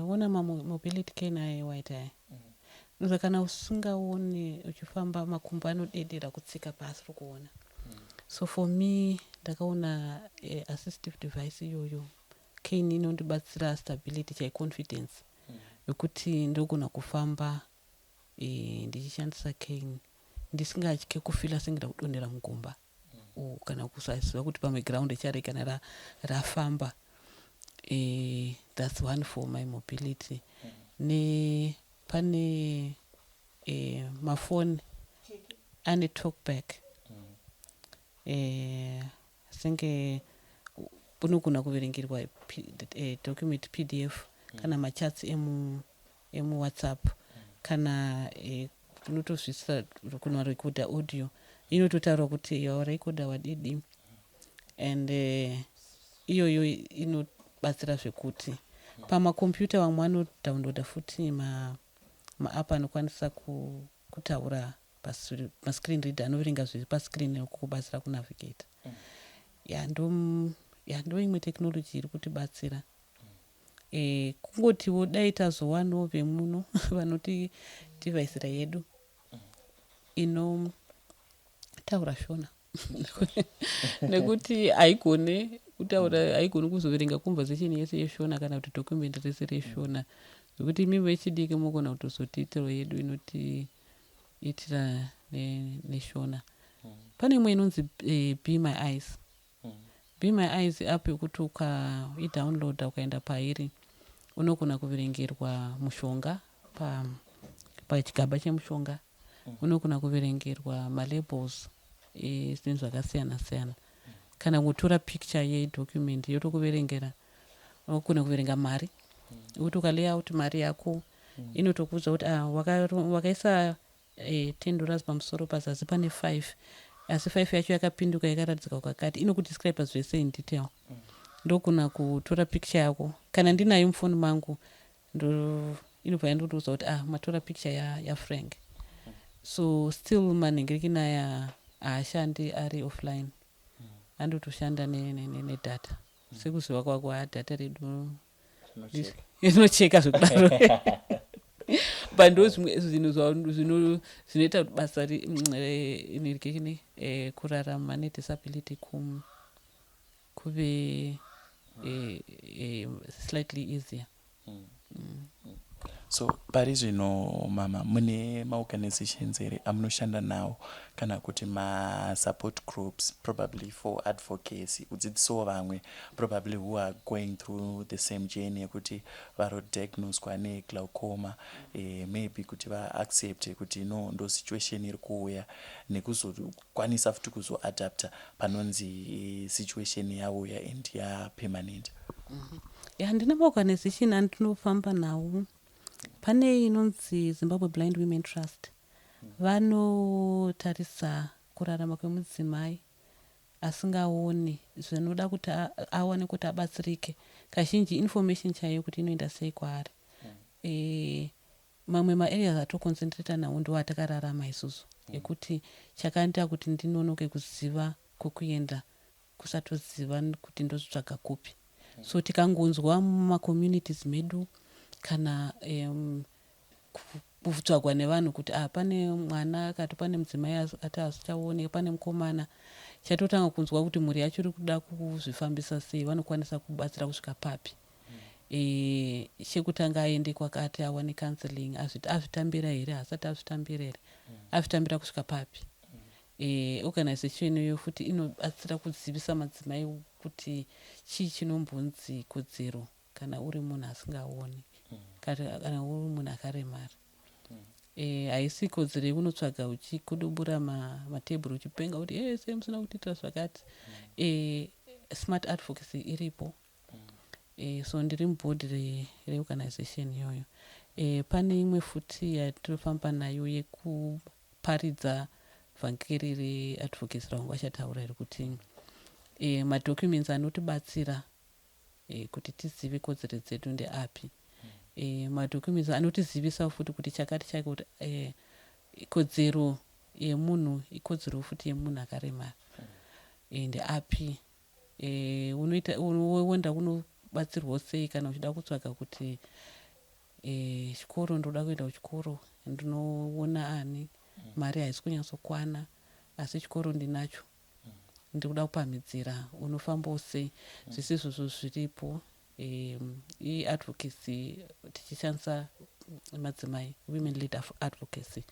Ona ma-mobility cane waita noza kana usingaoni uchifamba makumbo anodedera kutsika pasi rokuona. So for me ndakaona assistive device iyoyo cane inondibatsira stability chai confidence yokuti ndogona kufamba ndichishandisa cane ndisingatye kufila sengida kudonera mugomba kana kusaziva kuti pamwe ground ichare kana rafamba. That's one for my mobility. Ne pane mafoni ane talkback senge unogona kuverengerwa document PDF kana machats emu WhatsApp kana unotozvisa kuna recorder audio inototaura kuti yawarecorder wadidi and iyoyo inobatsira zvekuti pamakombiyuta vamwe vanodownloada futi maapp anokwanisa kutaura mascreen reader anoverenga zviri pascreen nekukubatsira kunavigata. Ndo imwe technology iri kutibatsira. Kungotiwo dai tazowanawo vemuno vanoti device yedu inotaura shona nekuti haigone kutaura, haigone kuzoverenga conversation yese yeshona kana kuti document rese reshona zvokuti imi vechidiki mogona kutozotiitiro yedu inotiitira neshona. Pane imwe inonzi Be My Eyes. Be My Eyes app yokuti ukaidownloada ukaenda pairi unogona kuverengerwa mushonga pachigaba chemushonga, unogona kuverengerwa malabels zvinhu zvakasiyana siyana, kana kutora picture yedocument yotokuverengera. Unogona kuverenga mari ukuthi ukalayout mari yako inotokuudza kuti wakaisa $10 pamusoro pazasi pane 5 asi 5 yacho yakapinduka yakaradzika kwakati, inokudescribe zvese in detail. Ndogona kutora picture yako kana ndinayo mufoni mangu inobva yandotoudza kuti matora picture yaFrank. So still manhengerekina aya haashandi ari offline, andotoshanda nedata. Sekuziva kwako data redu inocheka zvekudaro but ndo zvinhu zvinoita kuti basa kurarama nedisability kuve slightly easier. So pari zvino mama mune maorganizations here amunoshanda nawo kana kuti ma-support groups probably for advocacy udzidzisawo vamwe probably who are going through the same journey yekuti varodiagnoswa neglaucoma, maybe kuti vaaccept kuti ndo situation iri kuuya nekuzokwanisa futi kuzoadapta panonzi situation yauya and yapermanent. Ndina maorganization andinofamba nawo. Pane inonzi Zimbabwe Blind Women Trust. Vanotarisa kurarama kwemudzimai asingaoni zvinoda kuti awane kuti abatsirike. Kazhinji information chaiyo kuti inoenda sei kwaari. Mamwe maareas atoconcentrata nawo ndo atakararama isusu ekuti chakaita kuti ndinonoke kuziva kwekuenda kusatoziva kuti ndotsvaga kupi. So tikangonzwa mumacommunities medu kana kutsvagwa nevanhu kuti pane mwana akati pane mudzimai ati asichaone, pane mukomana, chatotanga kunzwa kuti mhuri yacho iri kuda kuzvifambisa sei, vanokwanisa kubatsira kusvika papi. Chekutanga aende kwakati awane counseling, azvitambira here, hasati azvitambira here, azvitambira kusvika papi. Organization iyoyo futi inobatsira kudzivisa madzimai kuti chii chinombonzi kodzero kana uri munhu asingaoni kana uri munhu akaremara. Haisi kodzero yekunotsvaga uchikudubura matebhuru uchipenga kuti sei musina kutiitira zvakati. Smart advocacy iripo. So ndiri mubhodhi reorganization iyoyo. Pane imwe futi yatinofamba nayo paridza vhangeri readvocacy rangu vachataura iri kuti madocuments anotibatsira kuti tizive kodzero dzedu ndeapi. Madocuments anotizivisa futi kuti chakati chake kuti kodzero yemunhu ikodzero futi yemunhu akaremara ndeapi. Unoenda kunobatsirwawo sei kana uchida kutsvaga kuti chikoro ndoda kuenda kuchikoro ndinoona ani mari haisi kunyatsokwana asi chikoro ndinacho ndikuda kupamhidzira unofambawo sei. Zvese izvozvo zviripo. Advocacy tichishandisa madzimai, women lead advocacy.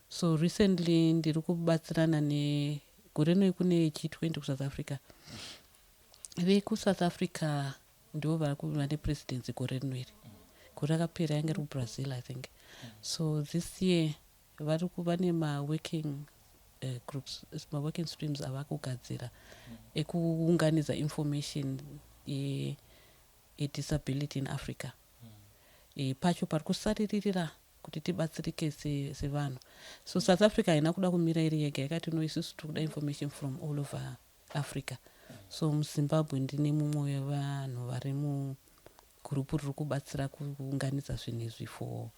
So recently ndiri kubatsirana gore rinoi kune G20 kuSouth Africa. VekuSouth Africa ndo vane presidency gore rinoiri. Gore rakapera yange kuBrazil I think. So this year vane ma-working groups, ma-working streams avakugadzira ekuunganidza information disability in Africa. Pacho pari kusaririra kuti tibatsirike sevanhu. So South Africa haina kuda kumira iri yega, yakati no isusu tikuda information from all over Africa. So muZimbabwe ndine mumwe wevanhu vari mugurupu riri kubatsira kuunganidza zvinhu izvi for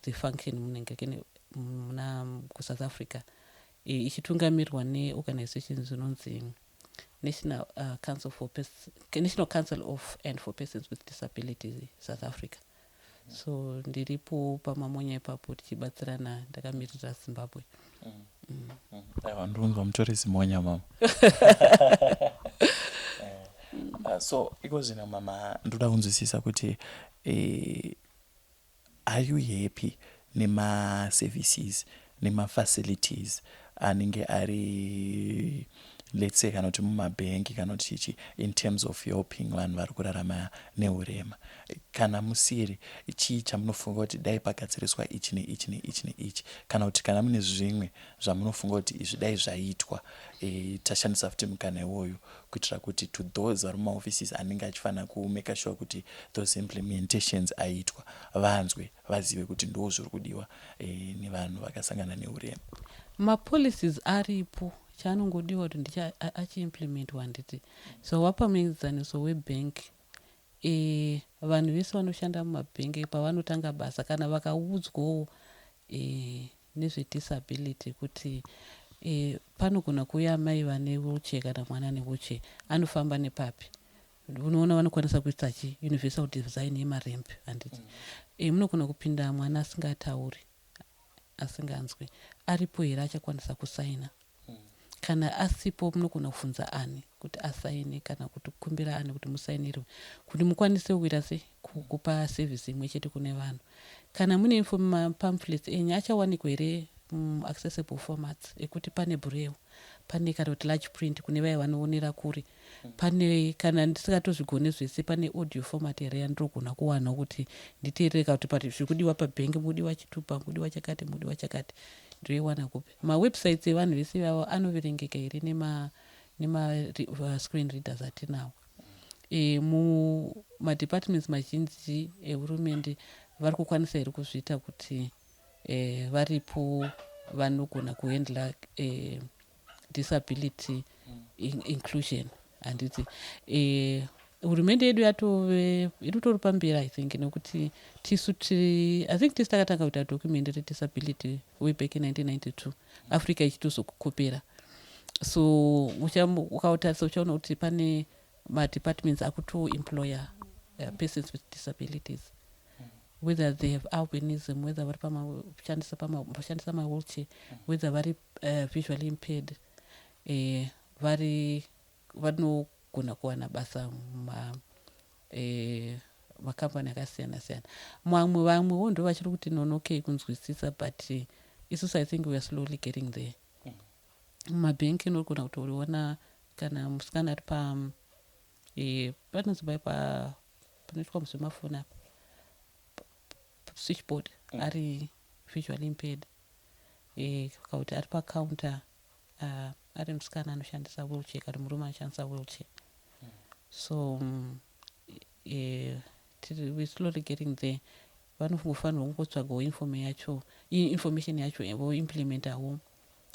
the function munenge muna kuSouth Africa, ichitungamirirwa neorganizations zinonzi National Council of and for Persons with Disabilities South Africa. So ndiripo pamamonya ipapo tichibatsirana, ndakamirira Zimbabwe. Ndonzwa mutori Zimonya mama. So ikozvino mama ndoda kunzwisisa kuti are you happy nema-services nema-facilities anenge ari let's say kana kuti mumabhengi kana kuti chichi in terms of helping vanhu vari kurarama neurema? Kana musiri chii chamunofunga kuti dai pagadziriswa ichi neichi neichi neichi, kana kuti kana mune zvimwe zvamunofunga kuti izvi dai zvaitwa tashandisa futi mukana iwoyo kuitira kuti to those vari mumaoffices anenge achifanira kumeka sure kuti those implementations aitwa vanzwe vazive kuti ndo zviri kudiwa nevanhu vakasangana neurema. Mapolicies aripo, chaanongodiwa kuti achiimplementwa nditi. So wapamhidzaniso webank, vanhu vese vanoshanda mumabhengi pavanotanga basa kana vakaudzwawo nezvedisability kuti panogona kuuya mai vane wheelchair kana mwana ane wheelchair, anofamba nepapi, unoona vanokwanisa kuita universal design yemaremp handiti. Munogona kupinda mwana asingatauri, asinganzwi, aripo here achakwanisa kusaina. Kana asipo munogona kufunza ani kuti asaine kana kuti kukumbira ani kuti musainirwe kuti mukwanise kuita sei kupa service imwe chete kune vanhu. Kana mune pamphlets enyu achawanikwa here accessible formats ekuti pane braille, pane kana kuti large print kune vaya vanoonera kure, pane kana ndisingatozvigone zvese pane audio format here yandinogona kuwana kuti nditeerere kuti pati zviri kudiwa pabhengi, mudiwa chitupa, mudiwa chakati, mudiwa chakati, ndoiwana kupi. Mawebsites evanhu vese vavo anoverengeka here screen readers atinawo. Mumadepartments mazhinji ehurumende vari kukwanisa here kuzviita kuti varipo vanogona kuhandla disability inclusion handiti. Hurumende yedu iritori pamberi I think, nekuti tisu I think tisi takatanga kuita document redisability way back in 1992 Africa ichitozokukopera. So ukautarisa uchaona kuti pane madepartments akutoemploya persons with disabilities, whether they have albinism, whether vari kushandisa mawheelchair, whether vari visually impaired, vanogona kuwana basa makambani akasiyana siyana. Vamwewo ndo vachiri kuti nonokei kunzwisisa, but isusu I think we are slowly getting there. Mumabhenki unogona kutoriona kana musikana ari panonzi panoitwa muzvemafoni apa switchboard ari visually impaired, kuti ari pacounter ari musikana anoshandisa wheelchair kana murume anoshandisa wheelchair. So we're slowly getting there. vanofanirwa kungotsvagawo information yacho voimplementawo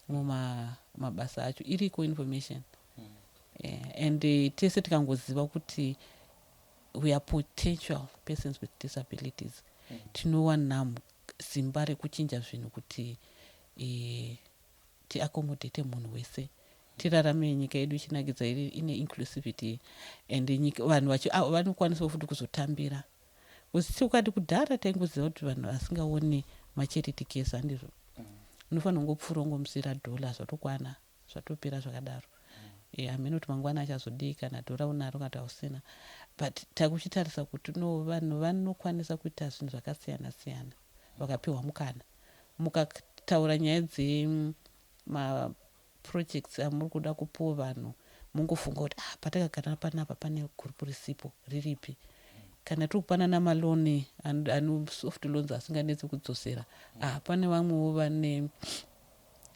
mumabasa acho iriko information. And tese tikangoziva kuti we are potential persons with disabilities tinowana simba rekuchinja zvinhu kuti tiaccommodate munhu wese, tirarame nyika yedu ichinakidza ine inclusivity, and vanhu vanokwanisa futi kuzotambira. Ukati kudhara taingoziva kuti vanhu vasingaoni macharity case handizvo, unofanira kungopfuura ungomusira dhola zvatokwana zvatopera zvakadaro. Hamene kuti mangwana achazodii kana dhora unaro kana hausina, but takuchitarisa kuti vanhu vanokwanisa kuita zvinhu zvakasiyana siyana vakapiwa mukana. Mukataura nyaya dzemaprojects amuri kuda kupiwa vanhu, mungofunga kuti patakagara panapa pane gurupu risipo riripi, kana tiri kupanana maloni soft loans asinganetsi kudzosera, pane vamwewo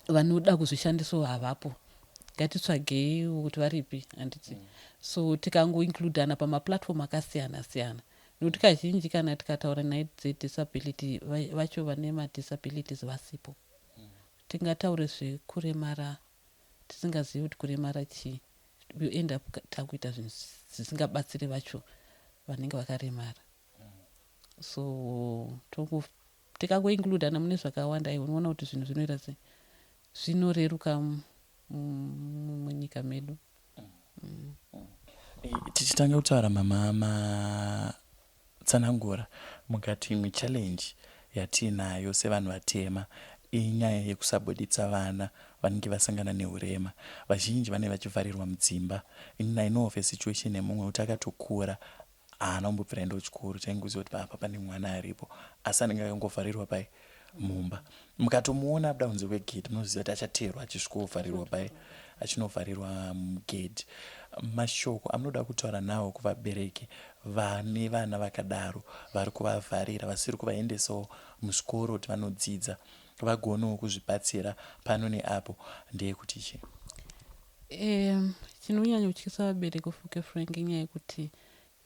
vanoda kuzvishandisawo havapo, ngatitsvagei kuti varipi handiti. So tikangoinkludana pamaplatform akasiyana siyana, nokuti kazhinji kana tikataura nyaya dzedisability vacho vane madisabilities vasipo. Tingataure zvekuremara tisingazivi kuti kuremara chii, we end up takuita zvinhu zvisingabatsiri vacho vanenge vakaremara. So tikangoinkludana mune zvakawanda, unoona kuti zvinhu zvinoita sei, zvinoreruka munyika medu. Tichitanga kutaura tsanangura mukati mechallenge yatinayo sevanhu vatema inyaya yekusabuditsa vana vanenge vasangana neurema. Vazhinji vanenge vachivharirwa mudzimba. I know of a situation yemumwe kuti akatokura haana kumbobvira enda kuchikoro, taingoziva kuti apa pane mwana aripo, asi anenge akangovharirwa pai mumba. Mukatomuona abuda kunze kwegedhi munoziva kuti achateerwa achisvikovharirwa pai, achinovharirwa mugedhi. Mashoko amunoda kutaura nawo kuvabereki vane vana vakadaro, vari kuvavharira, vasiri kuvaendesawo muzvikoro kuti vanodzidza vagonawo kuzvibatsira pano neapo, ndeyekuti chii? Chinonyanya kutyisa vabereki ufuke Frank inyaya yekuti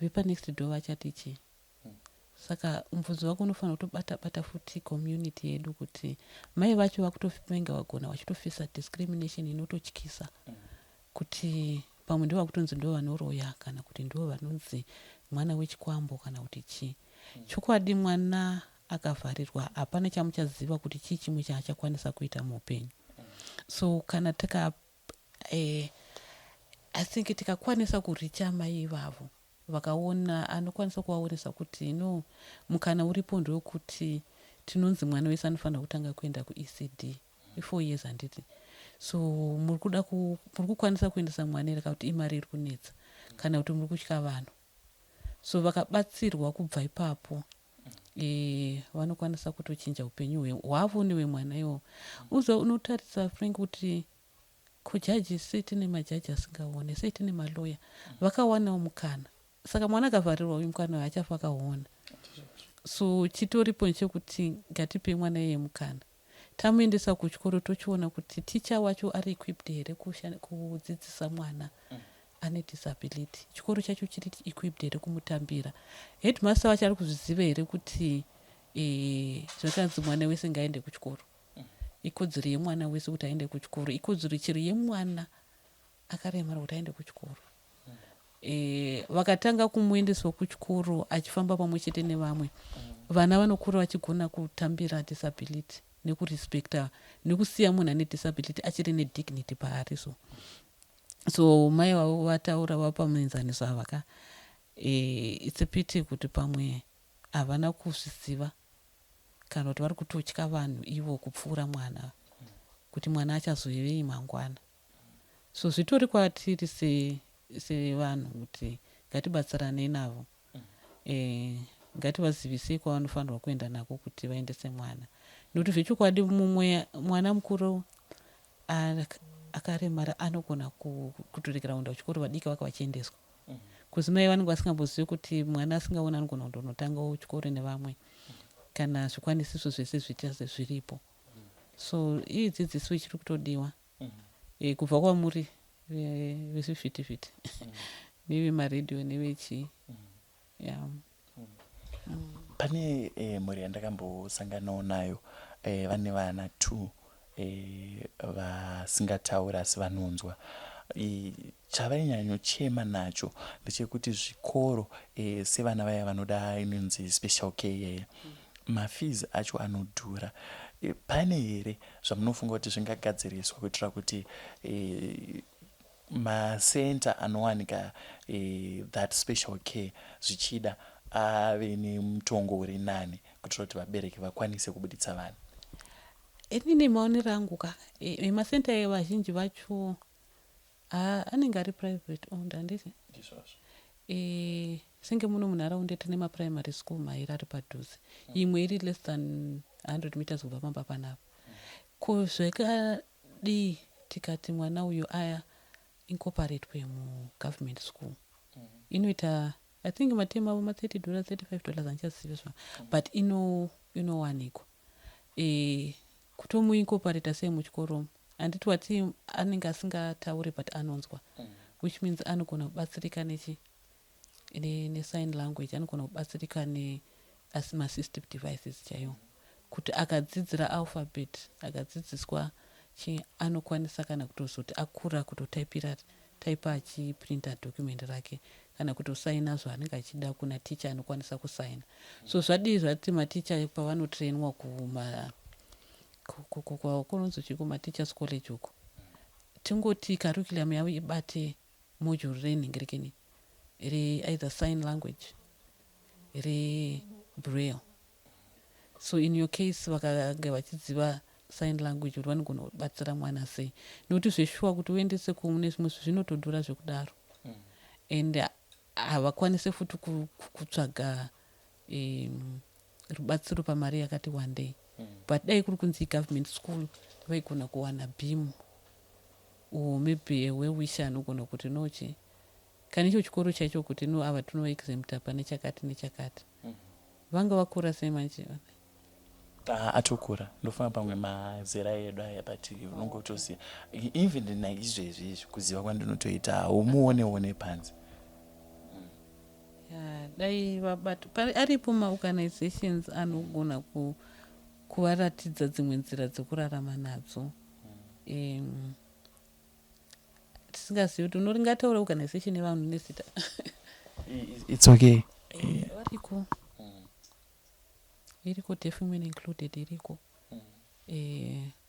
vepanext door vachati chii. Saka mubvunzo wako unofanira kutobata futi community yedu kuti mai vacho vakutovenga vagona vachitofisa discrimination inototyisa, kuti pamwe ndo vakutonzi ndo vanoroya kana kuti ndo vanonzi mwana wechikwambo kana kuti chii. Chokwadi mwana akavharirwa hapana chamuchaziva kuti chii chimwe chaachakwanisa kuita muupenyu. So kana I think tikakwanisa kuricha mai ivavo vakaona, anokwanisa kuvaonesa kuti no mukana uripo ndewekuti tinonzi mwana wese anofanira kutanga kuenda kuECD 4 years handiti. So muri kukwanisa kuendesa mwana ere kuti imari iri kunetsa kana kuti muri kutya vanhu. So vakabatsirwa kubva ipapo vanokwanisa kutochinja upenyu hwavo newemwana iwo. Unotarisa Frank kuti kujaji sei tine majaji asingaone, sei tine maloya vakawanawo mukana. Saka mwana akavharirwa uyu mukana haachafa akaona. So chitoripo nchekuti ngatipe mwana iye mukana. Tamuendesa kuchikoro tochiona kuti ticha wacho ari equipped here kudzidzisa mwana ane disability. Chikoro chacho chiri equipped here kumutambira. Headmaster wacho ari kuzviziva here kuti zvakanzi mwana wese ngaende kuchikoro. Ikodzero yemwana wese kuti aende kuchikoro, ikodzero chiri yemwana akaremara kuti aende kuchikoro. Vakatanga kumuendeswa kuchikoro achifamba pamwe chete nevamwe, vana vanokura vachigona kutambira disability nekurespecta nekusiya munhu ane disability achiri nedignity paari. So mai vavo vataura vapamuenzaniso avaka it's a pity kuti pamwe havana kuzviziva kana kuti vari kutotya vanhu ivo kupfuura mwana, kuti mwana achazoivei mangwana. So zvitori kwatiri sevanhu kuti ngatibatsiranei navo, ngativazivisei kwavanofanirwa kuenda nako kuti vaendese mwana. Nokuti zvechokwadi mumwe mwana mukuru akaremara anogona kutoregera kuenda kuchikoro vadiki vaka vachiendeswa. Kuzimai vanenge vasingambozivi kuti mwana asingaona anogona kundonotangawo chikoro nevamwe kana zvikwanisiso zvese zvitase zviripo. So iyi dzidziso ichiri kutodiwa kubva kwamuri vezvivhitivhiti nevemaredhiyo nevechii. pane mhuri yandakambosanganawo nayo vane vana 2 vasingatauri asi vanonzwa. Chavainyanya nacho ndechekuti zvikoro sevana vaya vanoda inonzi special care mafees acho anodhura. Pane here zvamunofunga kuti zvingagadziriswa kuitira kuti masenta anowanika that special care zvichida ave nemutongo uri nani kuitira kuti vabereki vakwanise kubuditsa vana? Inini maonero angu masenta evazhinji vacho anenge ari private owned handiti senge muno munharaunda tine maprimary school mairi ari padhuze, imwe iri less than 100 meters kubva pamba panapa. Zvekadii tikati mwana uyu incorporatwe mugovernment school inoita I think matema avo $30 $35 andichaziva but inowanikwa kutomuincorporata sei muchikoromo handiti wati anenge asingataure but anonzwa which means anogona kubatsirika nesign language, anogona kubatsirika nemasystem devices chaiwo kuti akadzidzira alphabet akadzidziswa anokwanisa kana kutozoti akura kutotaipa achiprinta document rake kana kutosaina zvaanenge achida kuna ticha anokwanisa kusaina. So zvadii zvati maticha pavanotrainwa kunonzi chiko mateachers college uko tingoti curriculum yavo ibate module learning rekeni either sign language braille. So in your case vakanga vachidziva sign language kuti vanogona kubatsira mwana sei, nokuti zveshuwa kuti uendese kune zvimwe zvinotodhura zvekudaro and havakwanise futi kutsvaga rubatsiro pamari yakati one day but dai kuri kunzi government school vaigona kuwana beam or maybe a well-wisher anogona kuti nochi kana icho chikoro chaicho kuti no ava tinoexempta pane chakati nechakati. Vanga vakura sei manje? Atokura ndofunga pamwe mazera edu aya but unongotoziva even naizvezvi kuziva kwandinotoita haumuone panze. Dai aripo maorganizations anogona kuvaratidza dzimwe nzira dzekurarama nadzo. Tisingazivi kuti unoringataura organization yevanhu nezita. It's okay. Variko iriko deaf women included iriko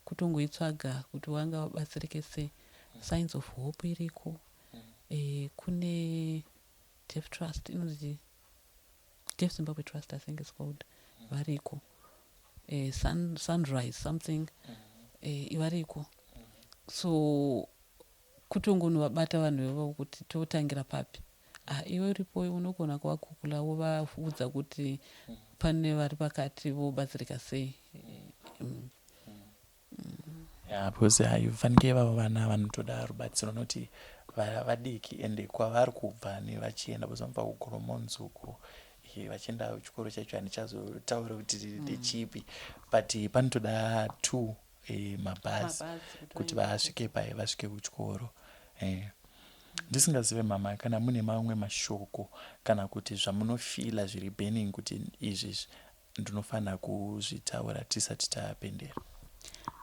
kutongoitsvaga kuti wanga wabatsirike sei. Signs of Hope iriko kune Deaf Trust inonzi Deaf Zimbabwe Trust I think it's called variko Sunrise something ivariko. So kutongonovabata vanhu vevo kuti totangira papi iwe uripo unogona kuvakukula wovaudza kuti pane vari pakati vobatsirika sei. Because haifanike ivavo vana vanotoda rubatsiro noti vadiki ende kwavari kubva nevachienda bozamva kugoromonzi uko vachienda kuchikoro chacho handichazotaura kuti ndechipi but panotoda 2 mabhazi kuti vasvike vasvike kuchikoro. Ndisingazive mama kana mune mamwe mashoko kana kuti zvamunofila zviri burning kuti izvi ndinofanira kuzvitaura tisati tapendera.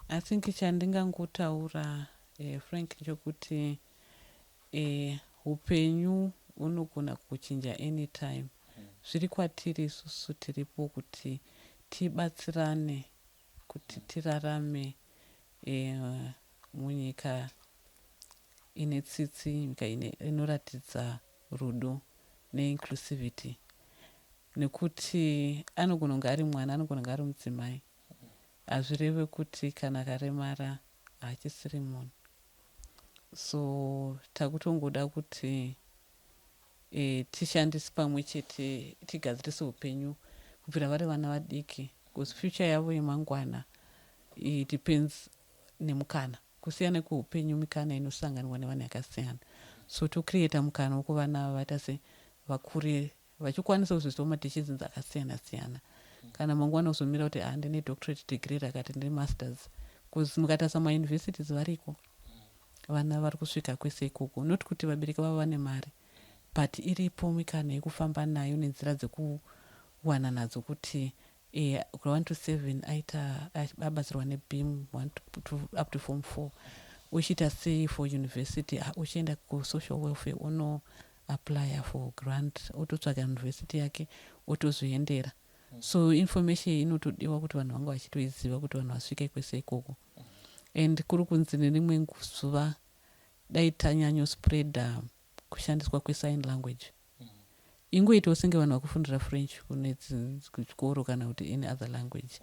I think chandingangotaura Frank nchokuti upenyu unogona kuchinja anytime. Zviri kwatiri isusu tiripo kuti tibatsirane kuti tirarame munyika ine tsitsi, nyika inoratidza rudo neinclusivity, nekuti anogona kunge ari mwana, anogona kunge ari mudzimai, hazvireve kuti kana karemara haachisiri munhu. So takutongoda kuti tishandise pamwe chete tigadzirise upenyu kubvira vari vana vadiki because future yavo yemangwana depends nemukana, kusiyana kweupenyu mikana inosanganwa nevanhu yakasiyana. So tocreata mukana wokuvana vaita se vakure vachikwanisa kuzoziva madecisions akasiyana siyana. Kana mangwana uzomira kuti ndine doctorate degree rakati ndine masters, because mukatarisa mauniversities variko vana vari kusvika kwese ikoko, not kuti vabereki vavo vane mari but iripo mikana yekufamba nayo nenzira wana nadzo kuti 1 to 7 aita abatsirwa nebim 1 to up to form 4 uchiita sei for university uchienda kusocial welfare apply for grant ototsvaga university yake otozoendera so information inotodiwa kuti vanhu vanga vachitoiziva kuti vanhu vasvike kwese ikoko and kuri kunzi nerimwe zuva dai tanyanyospreada kushandiswa kwesign language ingoitawo senge vanhu vakufundira french kune kuchikoro kana kuti any other language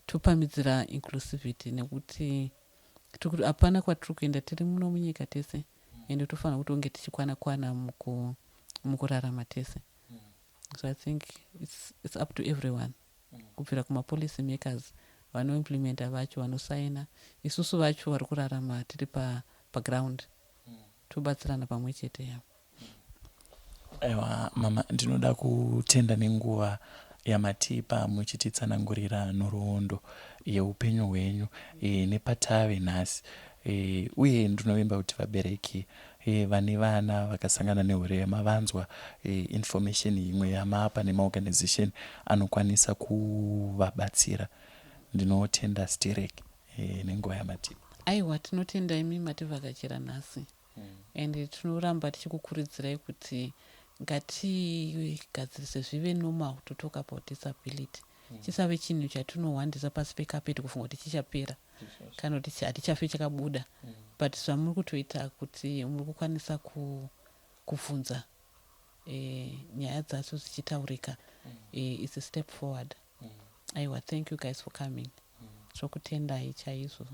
topamidzira inclusivity nekuti hapana kwatiri kuenda tiri muno munyika tese ende tofanira kuti unge tichikwana mukurarama tese so I think it's up to everyone kubvira kuma-policy makers vanoimplementa vacho vanosaina isusu vacho vari kurarama tiri paground tobatsirana pamwe chete ya aiwa mama ndinoda kutenda nenguva yamatipa muchititsanangurira nhoroondo yeupenyu hwenyu nepatave nhasi uye ndinovimba kuti vabereki vane vana vakasangana neurema vanzwa information imwe yamapa nemaorganization anokwanisa kuvabatsira. Ndinotenda Sterek nenguva yamatipa. Aiwa tinotenda imi mativhakachira nhasi and tinoramba tichikukurudzirai kuti ngatigadzirise zvive normal to talk about disability chisave chinhu chatinohwandisa pasi pekapeti kufunga kuti chichapera kana kuti hatichafe chakabuda but zvamuri kutoita kuti muri kukwanisa kubvunza nyaya dzacho dzichitaurika is a step forward. Aiwa, thank you guys for coming. Zvokutendai chaizvo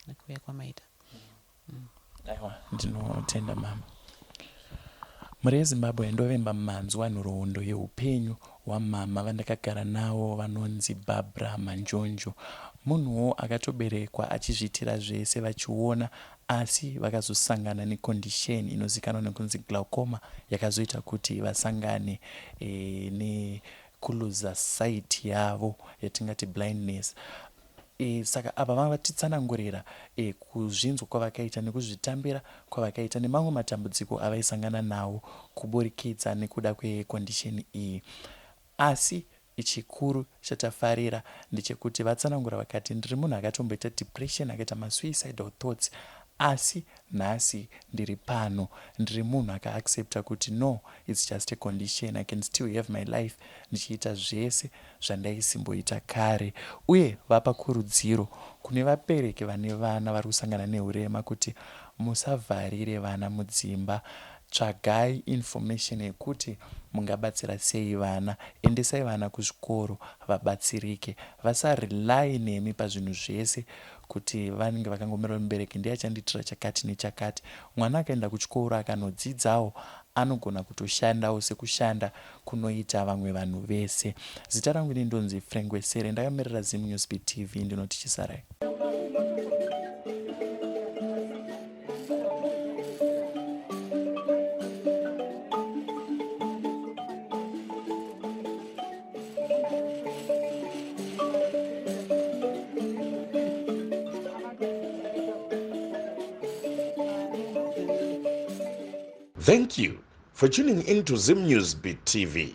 nekuuya kwamaita. Aiwa, ndinotenda mama. Muri yeZimbabwe ndovemba manzwa nhoroondo yeupenyu hwamama vandakagara navo vanonzi Barbara Manjonjo. Munhuwo akatoberekwa achizviitira zvese vachiona, asi vakazosangana necondition inozikanwa nekunzi glaucoma yakazoita kuti vasangane nekuluza sight yavo yatingati blindness. Saka apa vanga vatitsanangurira kuzvinzwa kwavakaita nekuzvitambira kwavakaita nemamwe matambudziko avaisangana nawo kuburikidza nekuda kwekondisheni iyi. Asi chikuru chatafarira ndechekuti vatsanangura vakati ndiri munhu akatomboita depression, akaita masuicidal thoughts, asi nhasi ndiri pano, ndiri munhu akaaccepta kuti no, it's just a condition, I can still have my life, ndichiita zvese zvandaisimboita kare. Uye vapa kurudziro kune vabereki vane vana vari kusangana neurema kuti musavharire vana mudzimba, tsvagai information yekuti mungabatsira sei vana, endesai vana kuzvikoro vabatsirike, vasarely nemi pazvinhu zvese kuti vanenge vakangomirwa mubereki ndiye achandiitira chakati nechakati. Mwana akaenda kuchikoro akanodzidzawo anogona kutoshandawo sekushanda kunoita vamwe vanhu vese. Zita rangu ndinonzi Frank Wesere, ndakamirira Zim News TV, ndinoti chisarai. Thank you for tuning in to Zim News TV.